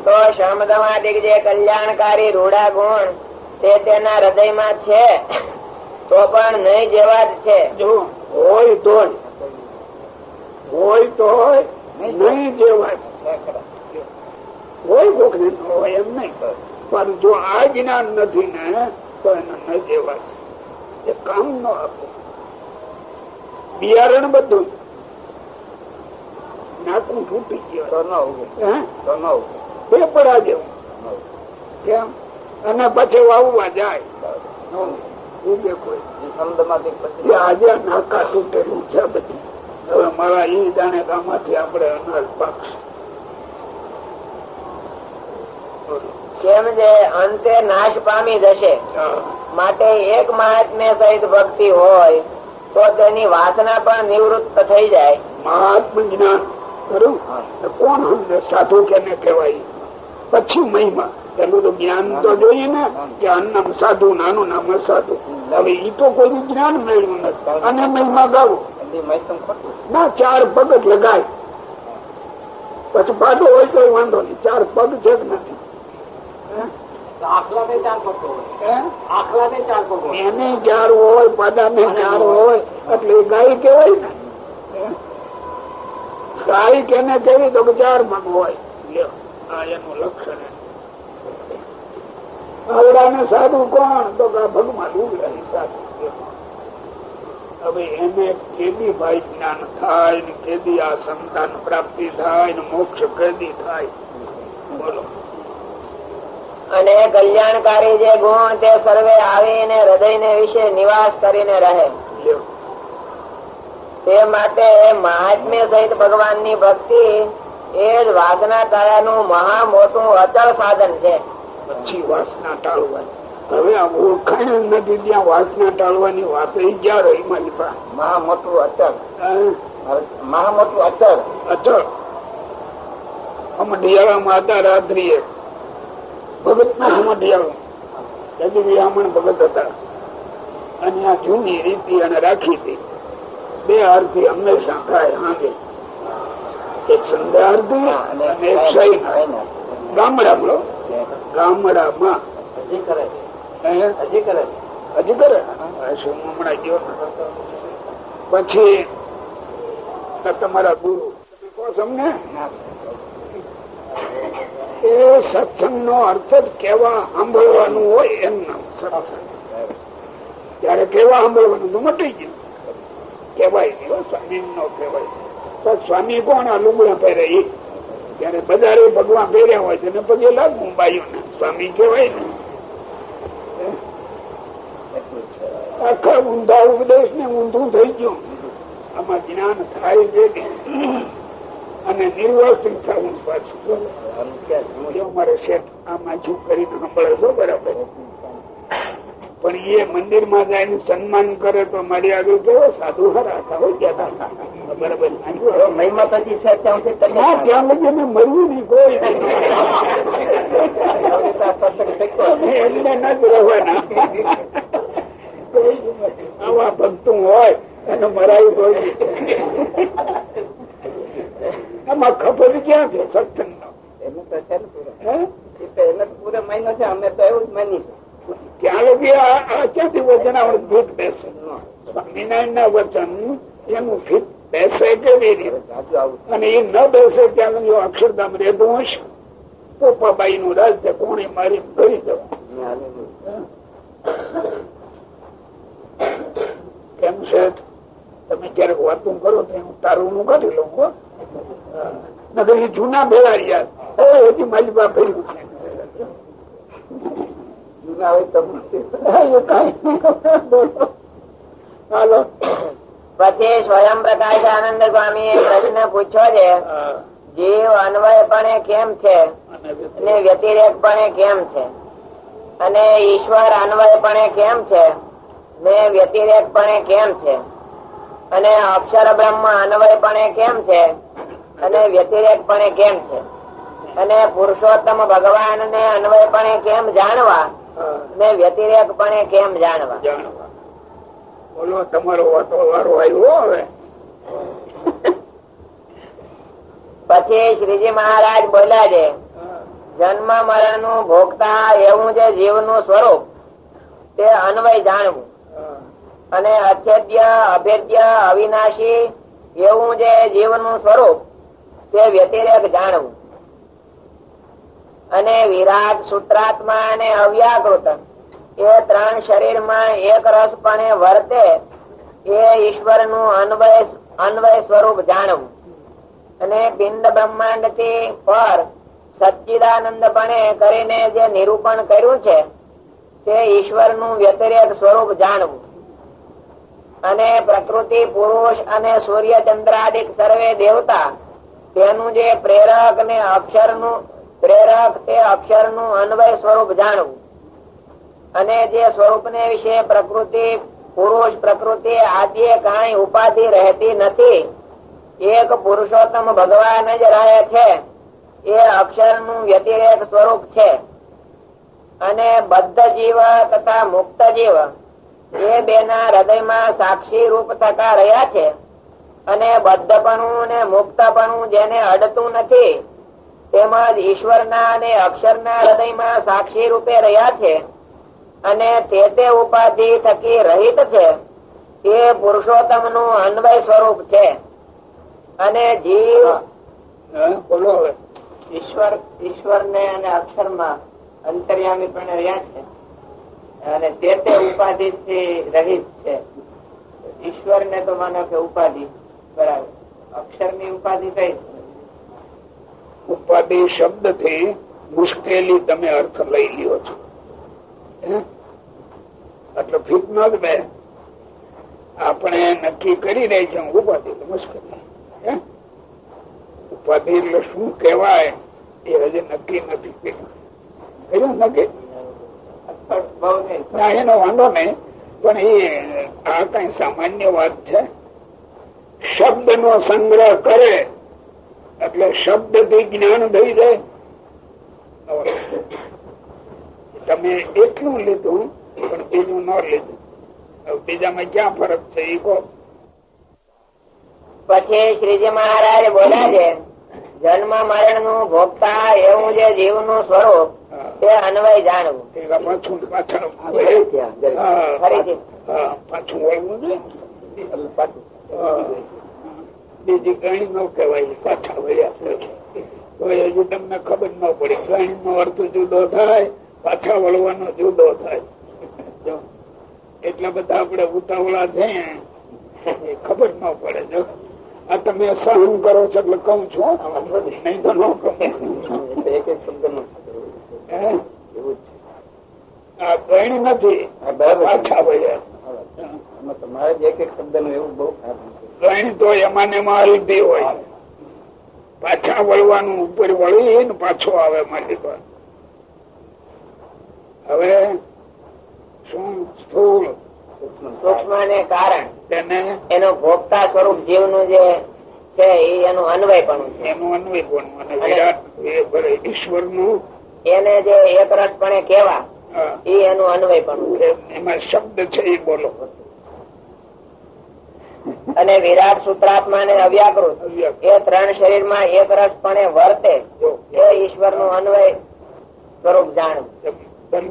તો શમદમાદિક જે કલ્યાણકારી રૂડા ગુણ તે તેના હૃદયમાં છે તો પણ નહીં જેવા જ છે. જો હોય તો નહીં જેવા હોય કોક ને હોય એમ નહીં, પણ જો આ જ્ઞાન નથી ને તો એને નહીં જેવા છે. કામ નો આપે બિયારણ બધું નાકું તૂટી ગયું પેપડા જેવું કેમ, અને પછી વાવવા જાય ઉગે કોઈ આજે નાકા તૂટેલું છે બધું. હવે મારા ઈ દાણે કામાંથી આપણે અનાજ પાકશે. કેમ જે અંતે નાશ પામી જશે માટે એક મહાત્મ્ય સહિત ભક્તિ હોય તો તેની વાસના પણ નિવૃત્ત થઈ જાય. મહાત્મ જ્ઞાન ખરું કોણ સમજે સાધુ કેને કહેવાય? પછી મહિમા પેલું તો જ્ઞાન તો જોઈએ ને કે અન્નમ સાધુ નાનું નામ સાધુ. હવે ઈ તો કોઈ જ્ઞાન મેળવ્યું નથી અને મહિમા ગાવું ના 4 પગ જ લગાય પછી પાડો હોય તો વાંધો નહીં. 4 પગ છે કે નથી? એને 4 હોય પાડા ને 4 હોય એટલે ગાય કેવાય ને. ગાય કેને કેવી તો 4 પગ હોય. આ એનું લક્ષણ. આવડા ને સાધુ કોણ તો ભગવાન ઉગડાય સાધુ. હવે એને કેદી ભાઈ જ્ઞાન થાય ને કેદી આ સંતાન પ્રાપ્તિ થાય ને મોક્ષ કેદી થાય બોલો. અને કલ્યાણકારી જે ગુણ તે સર્વે આવીને હૃદય વિશે નિવાસ કરીને રહે. તે માટે મહાત્મ્ય સહિત ભગવાન ની ભક્તિ એ જ વાસના ટાળવાનું મહા મોટું અચળ સાધન છે. પછી વાસના ટાળવાની હવે આ ઓળખાણ નથી ત્યાં વાસના ટાળવાની વાત ક્યાં રહી મારી પાસે? મહા મોટું અચળ અચળ અમઢિયાળામાં હતા રાત્રિએ ભગત ના અમઢિયાળું ભગત હતા અને આ જૂની રીતિ અને રાખી હતી. 2 આરતી હંમેશા થાય સાંજે, એક સંધ્યા આરતી અને એક શયન. ગામડામાં હજી કરે શું હમણાં ગયો. પછી તમારા ગુરુ તમને એ સત્સંગ નો અર્થ જ કેવા સાંભળવાનું હોય એમ નામ સત્સંગ. ત્યારે કેવા સાંભળવાનું તો મટી ગયું, કેવાય નહીં. સ્વામી નો કહેવાય તો સ્વામી કોણ? આ લુગડા પહેરે એ ત્યારે બજારે ભગવાન પહેર્યા હોય છે ને પગે લાગવું બાયું સ્વામી કહેવાય ને. આખા ઊંધા ઉપદેશ ને ઊંધું થઈ ગયું. આમાં જ્ઞાન થાય છે અને નિર્વાસિત થવું પાછું. મારે શેઠ આમાં શું કરીને સાંભળે છો બરાબર, પણ એ મંદિર માં જાય સન્માન કરે તો મારી આગળ કેવો સાધુ હરા હોય ગયા બરાબર. મહિમા પછી છે ત્યાં લગી મેં મરવું નહીં કોઈ એમને નથી રહેવાના. આવા ભક્તો હોય અને મરાયું હોય. આમાં ખબર ક્યાં છે સત્સંગ નો? એને પૂરો મહિનો છે. અમે તો એવું જ માની ત્યાં લગી આ ક્યાંથી વચન આવડે ફીટ બેસે? સ્વામિનારાયણ ના વચન એનું ફીટ બેસે કેવી રીતે? અને એ ન બેસે ત્યાં લગી અક્ષરધામ રહેતું હશે. પોપાબાઈ નું રાજ કોણે મારી ભરી દઉં. કેમ છે તમે ક્યારેક વાતું કરો તો હું તારું નું કાઢી લઉં. નગર એ જૂના ભેળા યાર હજી મારી બા ફેર્યું છે. પછી સ્વયં પ્રકાશ આનંદ સ્વામી પ્રશ્ન પૂછ્યો છે, જીવ અન્વયપણે કેમ છે અને વ્યતિરેકપણે કેમ છે, અને ઈશ્વર અન્વયપણે કેમ છે ને વ્યતિરેકપણે કેમ છે, અને અક્ષર બ્રહ્મ અન્વયપણે કેમ છે અને વ્યતિરેકપણે કેમ છે, અને પુરુષોત્તમ ભગવાન ને અન્વયપણે કેમ જાણવા ને વ્યતિરેકપણે કેમ જાણવા? બોલો તમારો વાતો વારો આવ્યો. હવે પછી શ્રીજી મહારાજ બોલ્યા છે, જન્મ મરણ નું ભોગતા એવું જે જીવનું સ્વરૂપ તે અન્વય જાણવું, અને અછેદ્ય અભેદ્ય અવિનાશી એવું જે જીવનું સ્વરૂપ તે વ્યતિરેક જાણવું, અને વિરાટ સૂત્રાત્મા અને અવ્યાકૃત એ ત્રણ શરીરમાં એક રસપણે વર્તે એ ઈશ્વર નું અન્વય સ્વરૂપ જાણવું, અને પિંડ બ્રહ્માંડ થી પર સચ્ચિદાનંદપણે કરીને જે નિરૂપણ કર્યું છે તે ઈશ્વર નું વ્યતિરેક સ્વરૂપ જાણવું, અને પ્રકૃતિ પુરુષ અને સૂર્ય ચંદ્રાદિક સર્વે દેવતા તેનું જે પ્રેરક ને પ્રેરક તે અક્ષર નું અન્વય સ્વરૂપ જાણવું, અને જે સ્વરૂપ ને વિશે પ્રકૃતિ પુરુષ પ્રકૃતિ આદિ કઈ ઉપાધિ રહેતી નથી, એક પુરુષોત્તમ ભગવાન જ રહે છે એ અક્ષર નું વ્યતિરેક સ્વરૂપ છે, અને બદ્ધ જીવ તથા મુક્ત જીવ એ બેના હૃદયમાં સાક્ષી રૂપ થતા રહ્યા છે, અને બદ્ધપણું ને મુક્તપણું જેને અડતું નથી તેમજ ઈશ્વરના અને અક્ષરના હૃદયમાં સાક્ષી રૂપે રહ્યા છે, અને તે ઉપાધિ થકી રહિત છે એ પુરુષોત્તમ નું અન્વય સ્વરૂપ છે, અને જીવ બોલો ઈશ્વર ને અને અક્ષર માં અંતર્યામી પણ રહ્યા છે, અને તે ઉપાધિ થી રહિત છે. ઈશ્વર ને તો માનો કે ઉપાધિ બરાબર, અક્ષર ની ઉપાધિ કઈ? ઉપાધિ શબ્દ થી મુશ્કેલી તમે અર્થ લઈ લ્યો છો એટલે ફીટ ન જ બે આપણે નક્કી કરી રહી છે ઉપાધિ મુશ્કેલી. ઉપાધિ એટલે શું કેવાય એ હજી નક્કી નથી કર્યું નક્કી એનો વાંધો નહીં, પણ એ આ કઈ સામાન્ય વાત છે. શબ્દ નો સંગ્રહ કરે એટલે શબ્દ થી જ્ઞાન થઈ જાય. તમે એટલું લીધું પણ બીજું ન લીધું, બીજામાં ક્યાં ફરક છે એ કહો. પછી શ્રીજી મહારાજ બોલ્યા છે, જન્મ મરણ નું ભોગતા એવું જે જીવ નું સ્વરૂપ તે અન્વય જાણવું. પાછું વળવું જોઈએ, બીજી ગણી ન કહેવાય પાછા વળ્યા હજુ તમને ખબર ન પડે. ગણી નો અર્થ જુદો થાય, પાછા વળવાનો જુદો થાય. એટલા બધા આપડે ઉતાવળા છે ખબર ન પડે. જો આ તમે સહન કરો છો એટલે કઉ છું, નહીં તો ન કહું. એક એક શબ્દ નો આ ગણ નથી, પાછા વળ્યા. તમારે એક એક શબ્દ નું એવું બહુ ગણ તો એમાં ને એમાં હલતી હોય, પાછા વળવાનું ઉપર વળી ને પાછો આવે મારી પર. હવે શું સ્થૂળ સૂક્ષ્મ ને કારણ તેને એનું ભોગતા સ્વરૂપ જીવ નું જે છે એનું અન્વય પણ છે, એનું અન્વય પણ અને વિરાટ ઈશ્વર નું એને જે એક રસપણે કેવા એ એનું અન્વય પણ એમાં શબ્દ છે એ બોલો. અને વિરાટ સૂત્રાત્મા ને અવ્યાકૃત એ ત્રણ શરીર માં એક રસપણે વર્તે એ ઈશ્વર નું અન્વય સ્વરૂપ જાણવું.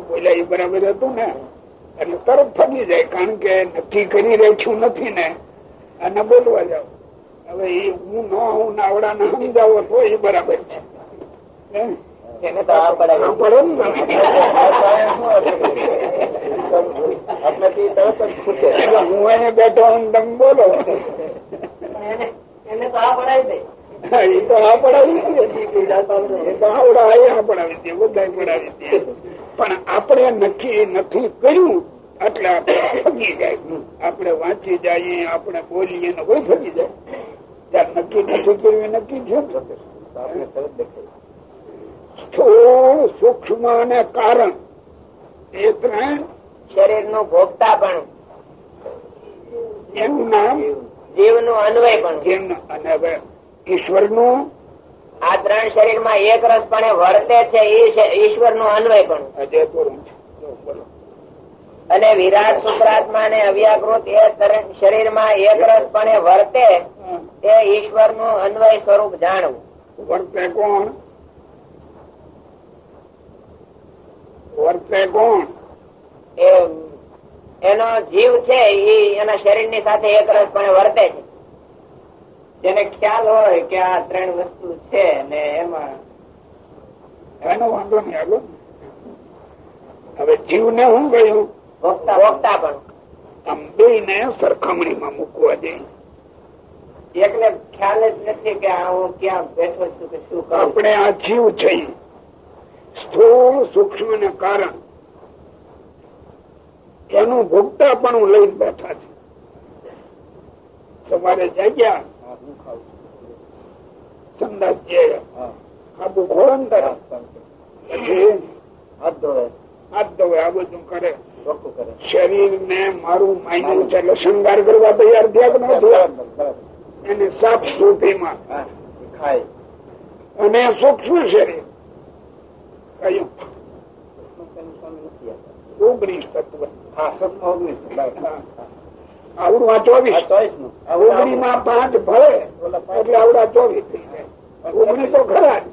બોલ્યા એ બરાબર હતું ને, એટલે તરત ફગી જાય, કારણ કે નક્કી કરી રહ્યું નથી ને અને બોલવા જાવ. હવે એ હું ન હું નાવડા ના સમજાવો તો એ બરાબર છે. એને તો આ પડે હું અહીંયા બેઠો હું તમે બોલો એને તો આ પડાવી દે. એ તો આ પડાવી દે, એ તો આવડા અહીંયા પડાવી દે, બધા પડાવી દે. પણ આપણે નક્કી નથી કર્યું એટલે આપણે ફગી જાય. આપણે વાંચી જઈએ, આપણે બોલીએ ને કોઈ ફગી જાય. ત્યારે નક્કી નથી કર્યું નક્કી છે આપણે તરત દેખાય. સ્થૂળ સૂક્ષ્મ અને કારણ એ ત્રણ શરીર નું ભોગતા પણ એનું નામ જીવ નું અન્વય પણ અને હવે ઈશ્વર નું આ ત્રણ શરીર માં એક રસપણે વર્તે છે ઈશ્વર નું અન્વય પણ. અને વિરાટ સૂત્રાત્મા ને અવ્યાકૃત એ શરીર માં એક રસપણે વર્તે એ ઈશ્વર નું અન્વય સ્વરૂપ જાણવું. વર્તે કોણ? વર્તે કોણ? એનો જીવ છે એ એના શરીર ની સાથે એક રસપણે વર્તે છે. જેને ખ્યાલ હોય કે આ ત્રણ વસ્તુ છે ને એમાં એનો વાંધો નહીં. આગળ હવે જીવને હું કહ્યું? ભોગતા પણ આમ બે ને સરખામણીમાં મૂકવા જઈએ. એકને ખ્યાલ જ નથી કે હું ક્યાં બેઠો છું કે શું કરું. આપણે આ જીવ છે, સ્થૂળ સૂક્ષ્મ ને કારણ એનું ભોગતા પણ લઈને બેઠા છે. સવારે જાગ્યા, સંદાસ આબુ ઘોળંતર, પછી હાથ ધોવે, આ બધું કરે. શરીર ને મારું માયનું છે એટલે શૃંગાર કરવા તૈયાર થયા કે નથી? એને સાફ સુફીમાં અને સૂક્ષ્મ શરીર કયું? 19 તત્વ. આવડું આ 24. 19 માં 5 ભરે એટલે આવડા 24 થઈ જાય. 19 તો ખરા જ.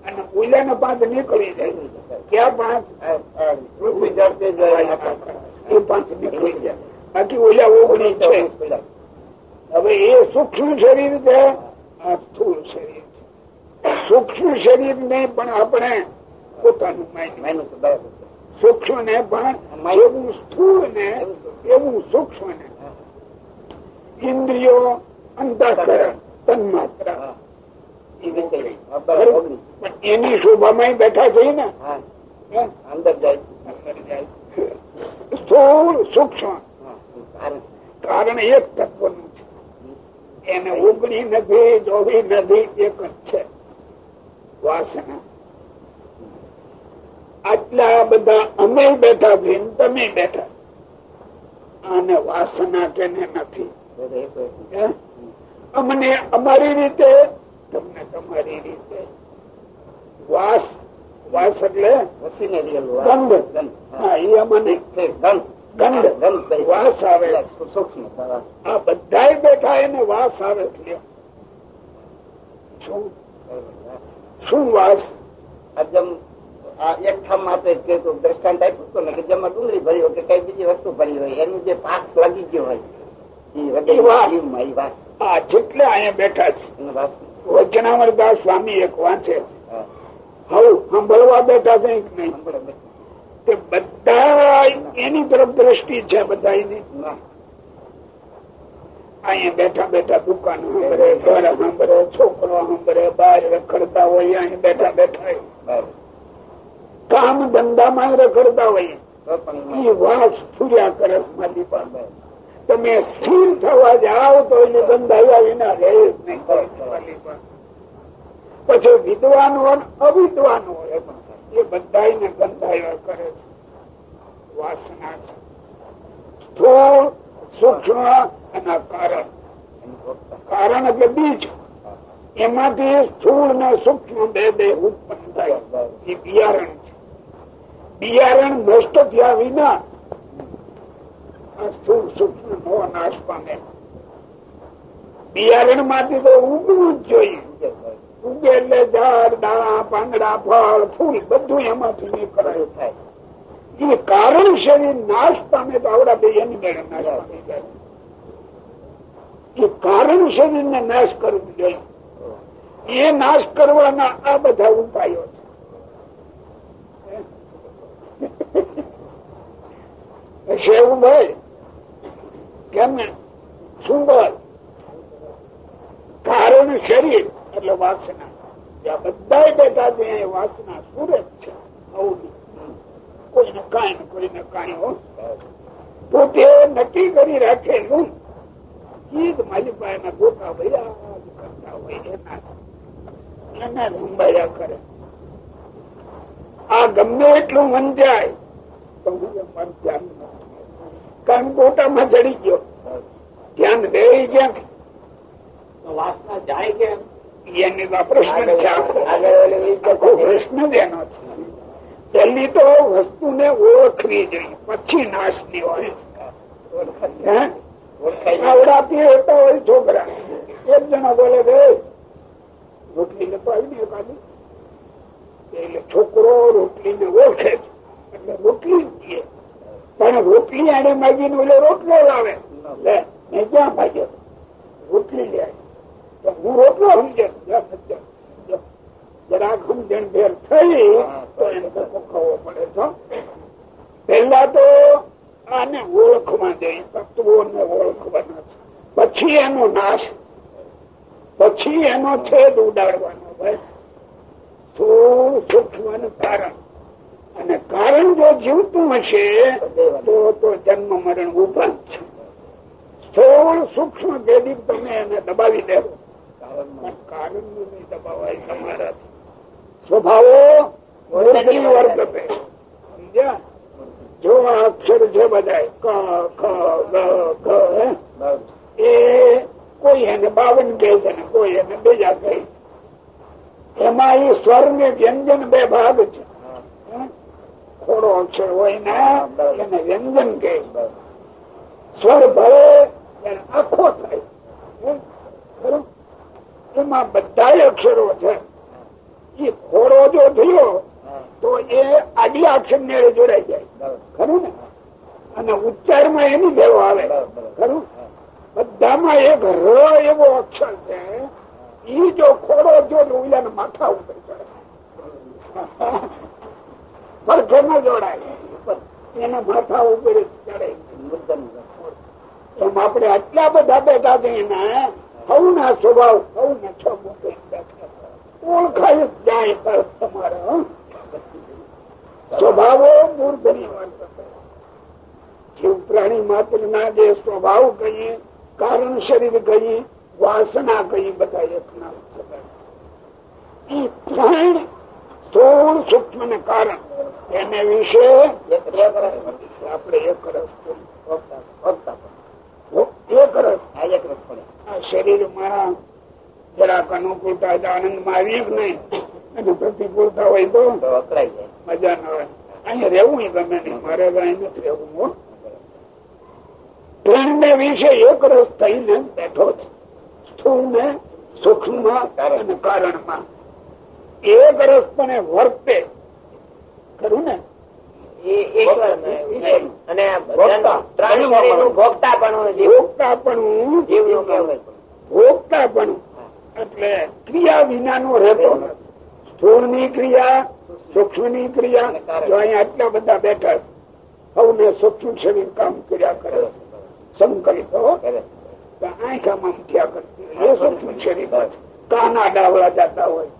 અને ઓલા ને 5 નીકળી જાય. ક્યાં 5? એ 5 નીકળી જાય. બાકી ઓલા 19 છે. હવે એ સૂક્ષ્મ શરીર છે, આ સ્થૂળ શરીર છે. સૂક્ષ્મ શરીર ને પણ આપણે પોતાનું માયનું, સૂક્ષ્મ ને પણ એવું સ્થૂળ ને એવું સૂક્ષ્મ ને, ઇન્દ્રિયો, અંતઃકરણ, તન્માત્રા, એની શોભામાં બેઠા છે ને, અંદર જાય. સ્થૂળ સૂક્ષ્મ કારણ એક તત્વ નું છે. એને 19 નથી, 24 નથી, એક જ છે વાસના. આટલા બધા અમે બેઠા છે, તમે બેઠા, અને વાસના કેને નથી? અમને અમારી રીતે, તમને તમારી રીતે. વાસ, વાસ એટલે ગંધ. હા, એ અમને ગંધ, વાસ આવે. આ બધા બેઠા એને વાસ આવે છે. શું વાસ? એક ઠામ આપે દ્રષ્ટાંત આપ્યું હતું ને કે જેમાં ડુંગળી ભરી હોય કે કઈ બીજી વસ્તુ ભરી હોય એનું જે પાસ લાગી ગયો હોય જેટલે અહીંયા બેઠા છે. વચનામૃતદાસ સ્વામી એક વાંચે હવે સાંભળવા બેઠા છે કે નહીં? તે બધા એની તરફ દ્રષ્ટિ છે. બધા અહીંયા બેઠા બેઠા દુકાન સાંભળે, ઘર સાંભળે, છોકરો સાંભળે, બહાર રખડતા હોય, અહીંયા બેઠા બેઠા કામ ધંધામાં રખડતા હોય. એ વાસ ફૂર્યા કરે. તમે સ્થિર થવા જાઓ તો એને ગંધાયા વિના રહે જ નહીં. પછી વિદ્વાન હોય, અવિદ્વાન હોય, એ બધા ગંધાયા કરે છે. વાસના છે. સ્થૂળ, સૂક્ષ્મ અને કારણ. કારણ એટલે બીજ. એમાંથી સ્થૂળ ને સૂક્ષ્મ બે ઉત્પન્ન થાય. એ બિયારણ છે. બિયારણ નષ્ટ થયા વિના સ્થૂળ સૂક્ષ્મ નો નાશ પામે. બિયારણ માંથી તો ઉગવું જ જોઈએ. ઉગે એટલે ઝાડ, દાણા, પાંદડા, ફળ, ફૂલ બધું એમાંથી નીકળાયું થાય. એ કારણ શરીર નાશ પામે તો આવડા બે એની મેળે નાશ પામી જાય. એ કારણ શરીર ને નાશ કરવું જોઈએ. એ નાશ કરવાના આ બધા ઉપાયો છે. શેવભાઈ કેમ ને? શું બોલ? કારણ શરીર એટલે વાસના. જ્યાં બધા બેઠા છે વાસના સુરત છે. કોઈને કાંઈ ને કોઈને કાંઈ હો. પોતે નક્કી કરી રાખેલું મારી પાસે ગોતા ભર્યા કરતા હોય એના સંભાળ્યા કરે. આ ગમે એટલું મંજાય તો ધ્યાન નથી. કારણ ગોટામાં ચડી ગયો. ધ્યાન દે ક્યાંથી? વાસના જાય કેમ? એની તો પ્રશ્ન છે. આખો પ્રશ્ન જ એનો છે. પહેલી તો વસ્તુને ઓળખવી જોઈએ, પછી નાશ ની હોય છે. આવડા પીતા હોય છોકરા, એક જણા બોલે રોટલી ને તો આવી એકાદી એટલે છોકરો રોટલી ને ઓળખે છે એટલે રોટલી જ પણ રોટલી આને માગીને ઓલે રોટલો લાવે મેં ક્યાં ભાગ્યો રોટલી લે તો હું રોટલો સમજે જરાક સમજણ ભેર થઈ તો એને ધક્કો ખાવો પડે છે. પેલા તો આને ઓળખવા દે તત્વોને ઓળખવાના છે, પછી એનો નાશ, પછી એનો છેદ ઉડાડવાનો. ભાઈ સ્થૂળ સૂક્ષ્મ કારણ, અને કારણ જો જીવતું હશે તો જન્મ મરણ ઉપરાંત છે. સ્થૂળ સૂક્ષ્મ ભેદી તમે એને દબાવી દેવો, કારણ નહીં દબાવાય તમારાથી. સ્વભાવો વર્તતે, સમજ્યા? જો આ અક્ષર છે બધા ક ખ ગ ઘ એ કોઈ એને 52 કહે છે ને કોઈ એને બીજા કહે છે. એમાં એ સ્વર ને વ્યંજન બે ભાગ છે. થોડો અક્ષર હોય ને એને વ્યંજન કહે, સ્વર ભરે એને આખો થાય. એમાં બધા અક્ષરો છે. એ ખોડો જો થયો તો એ આગલા અક્ષર ને જોડાઈ જાય, ખરું ને? અને ઉચ્ચાર માં એની ભેળો આવે, ખરું? બધામાં એક ર એવો અક્ષર છે. ઈ જો ખોડો જો ઓલા માથા ઉપર ચડે, પડખે ન જોડાય, એના માથા ઉપર ચડે. એમ આપણે આટલા બધા બેઠા છે ને, સૌના સ્વભાવ સૌને છ ઓળખાય જાય તમારા સ્વભાવો મૂર્ધની વર્તતે. જીવ પ્રાણી માત્ર ના જે સ્વભાવ કહીએ, કારણ શરીર કહીએ, વાસના કહીએ, બધા એક ના એ ત્રણ સ્થૂળ સૂક્ષ્મ ને કારણ એને વિશે આપણે એક રસ આ શરીરમાં જરાક અનુકૂળતા આનંદ માં આવી જ નહીં, અને પ્રતિકૂળતા હોય તો મજા ના હોય. અહીંયા રહેવું ગમે નહીં, મારે અહીં નથી રહેવું. ત્રણ ને વિશે એક રસ થઈને બેઠો છે, સ્થૂળ ને સૂક્ષ્મ અને કારણમાં. એક રસ પણ વર્તે, ખરું ને? ભોગતાપણું એટલે ક્રિયા વિનાનો રહેતો નથી. સ્થૂળ ની ક્રિયા, સૂક્ષ્મ ની ક્રિયા. જો અહીંયા આટલા બધા બેઠા સૌને સૂક્ષ્મ શરીર કામ કર્યા કરે, સંકલ્પો આંખામાં થયા કરતી, એ સૂક્ષ્મ શરીર. કાના ડાવડા જતા હોય,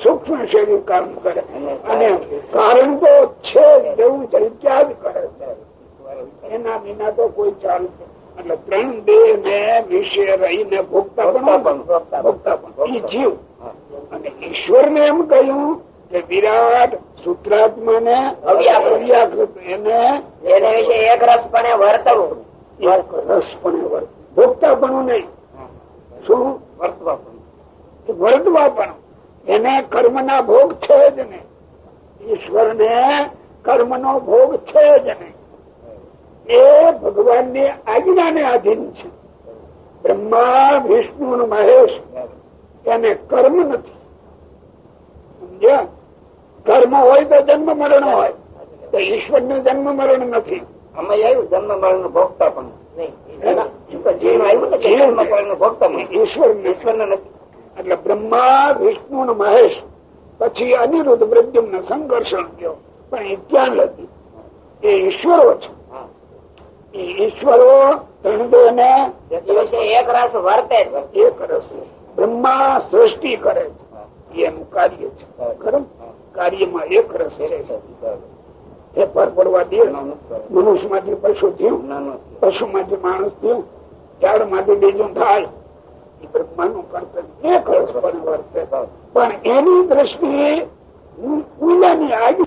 સૂક્ષ્મ શરીર કામ કરે. અને કારણ તો છે જેવું છે ત્યાં જ કરે, એના વિના તો કોઈ ચાલતું. એટલે ત્રણ દેહ ને વિશે રહીને ભોગતા પણ જીવ. અને ઈશ્વર ને એમ કહ્યું કે વિરાટ સૂત્રાત્મા ને અવ્યાકૃત એને વિશે એક રસપણે વર્તવું. રસપણે વર્તવું, ભોગતાપણું નહીં. શું? વર્તવા પણ. એને કર્મ ના ભોગ છે જ નહીં. ઈશ્વર ને કર્મ નો ભોગ છે જ નહીં. એ ભગવાન ની આજ્ઞા ને આધીન છે. બ્રહ્મા વિષ્ણુ અને મહેશ એને કર્મ નથી, સમજ્યા? કર્મ હોય તો જન્મ મરણ હોય, તો ઈશ્વર ને જન્મ મરણ નથી. અમે આવ્યું જન્મ મરણ નું ભોગતા પણ ઈશ્વર ને નથી. એટલે બ્રહ્મા વિષ્ણુ અને મહેશ પછી અનિરુદ્ધ પ્રદ્યુમ્ન સંઘર્ષણ થયો, પણ એ ત્યાં નથી. એ ઈશ્વરો છે. ઈશ્વરો ત્રણ ને એક રસ વર્તે. એક રસ બ્રહ્મા સૃષ્ટિ કરે છે, એનું કાર્ય છે. ખરું? કાર્યમાં એક રસ છે. એ પર પડવા દે. મનુષ્ય માંથી પશુ થયું, પશુ માંથી માણસ થયું, ઝાડ માંથી બીજું થાય. એ બ્રહ્માનું કર્તવ્ય એક રસ પણ વર્તે. પણ એની દ્રષ્ટિએ ઉલાની આજ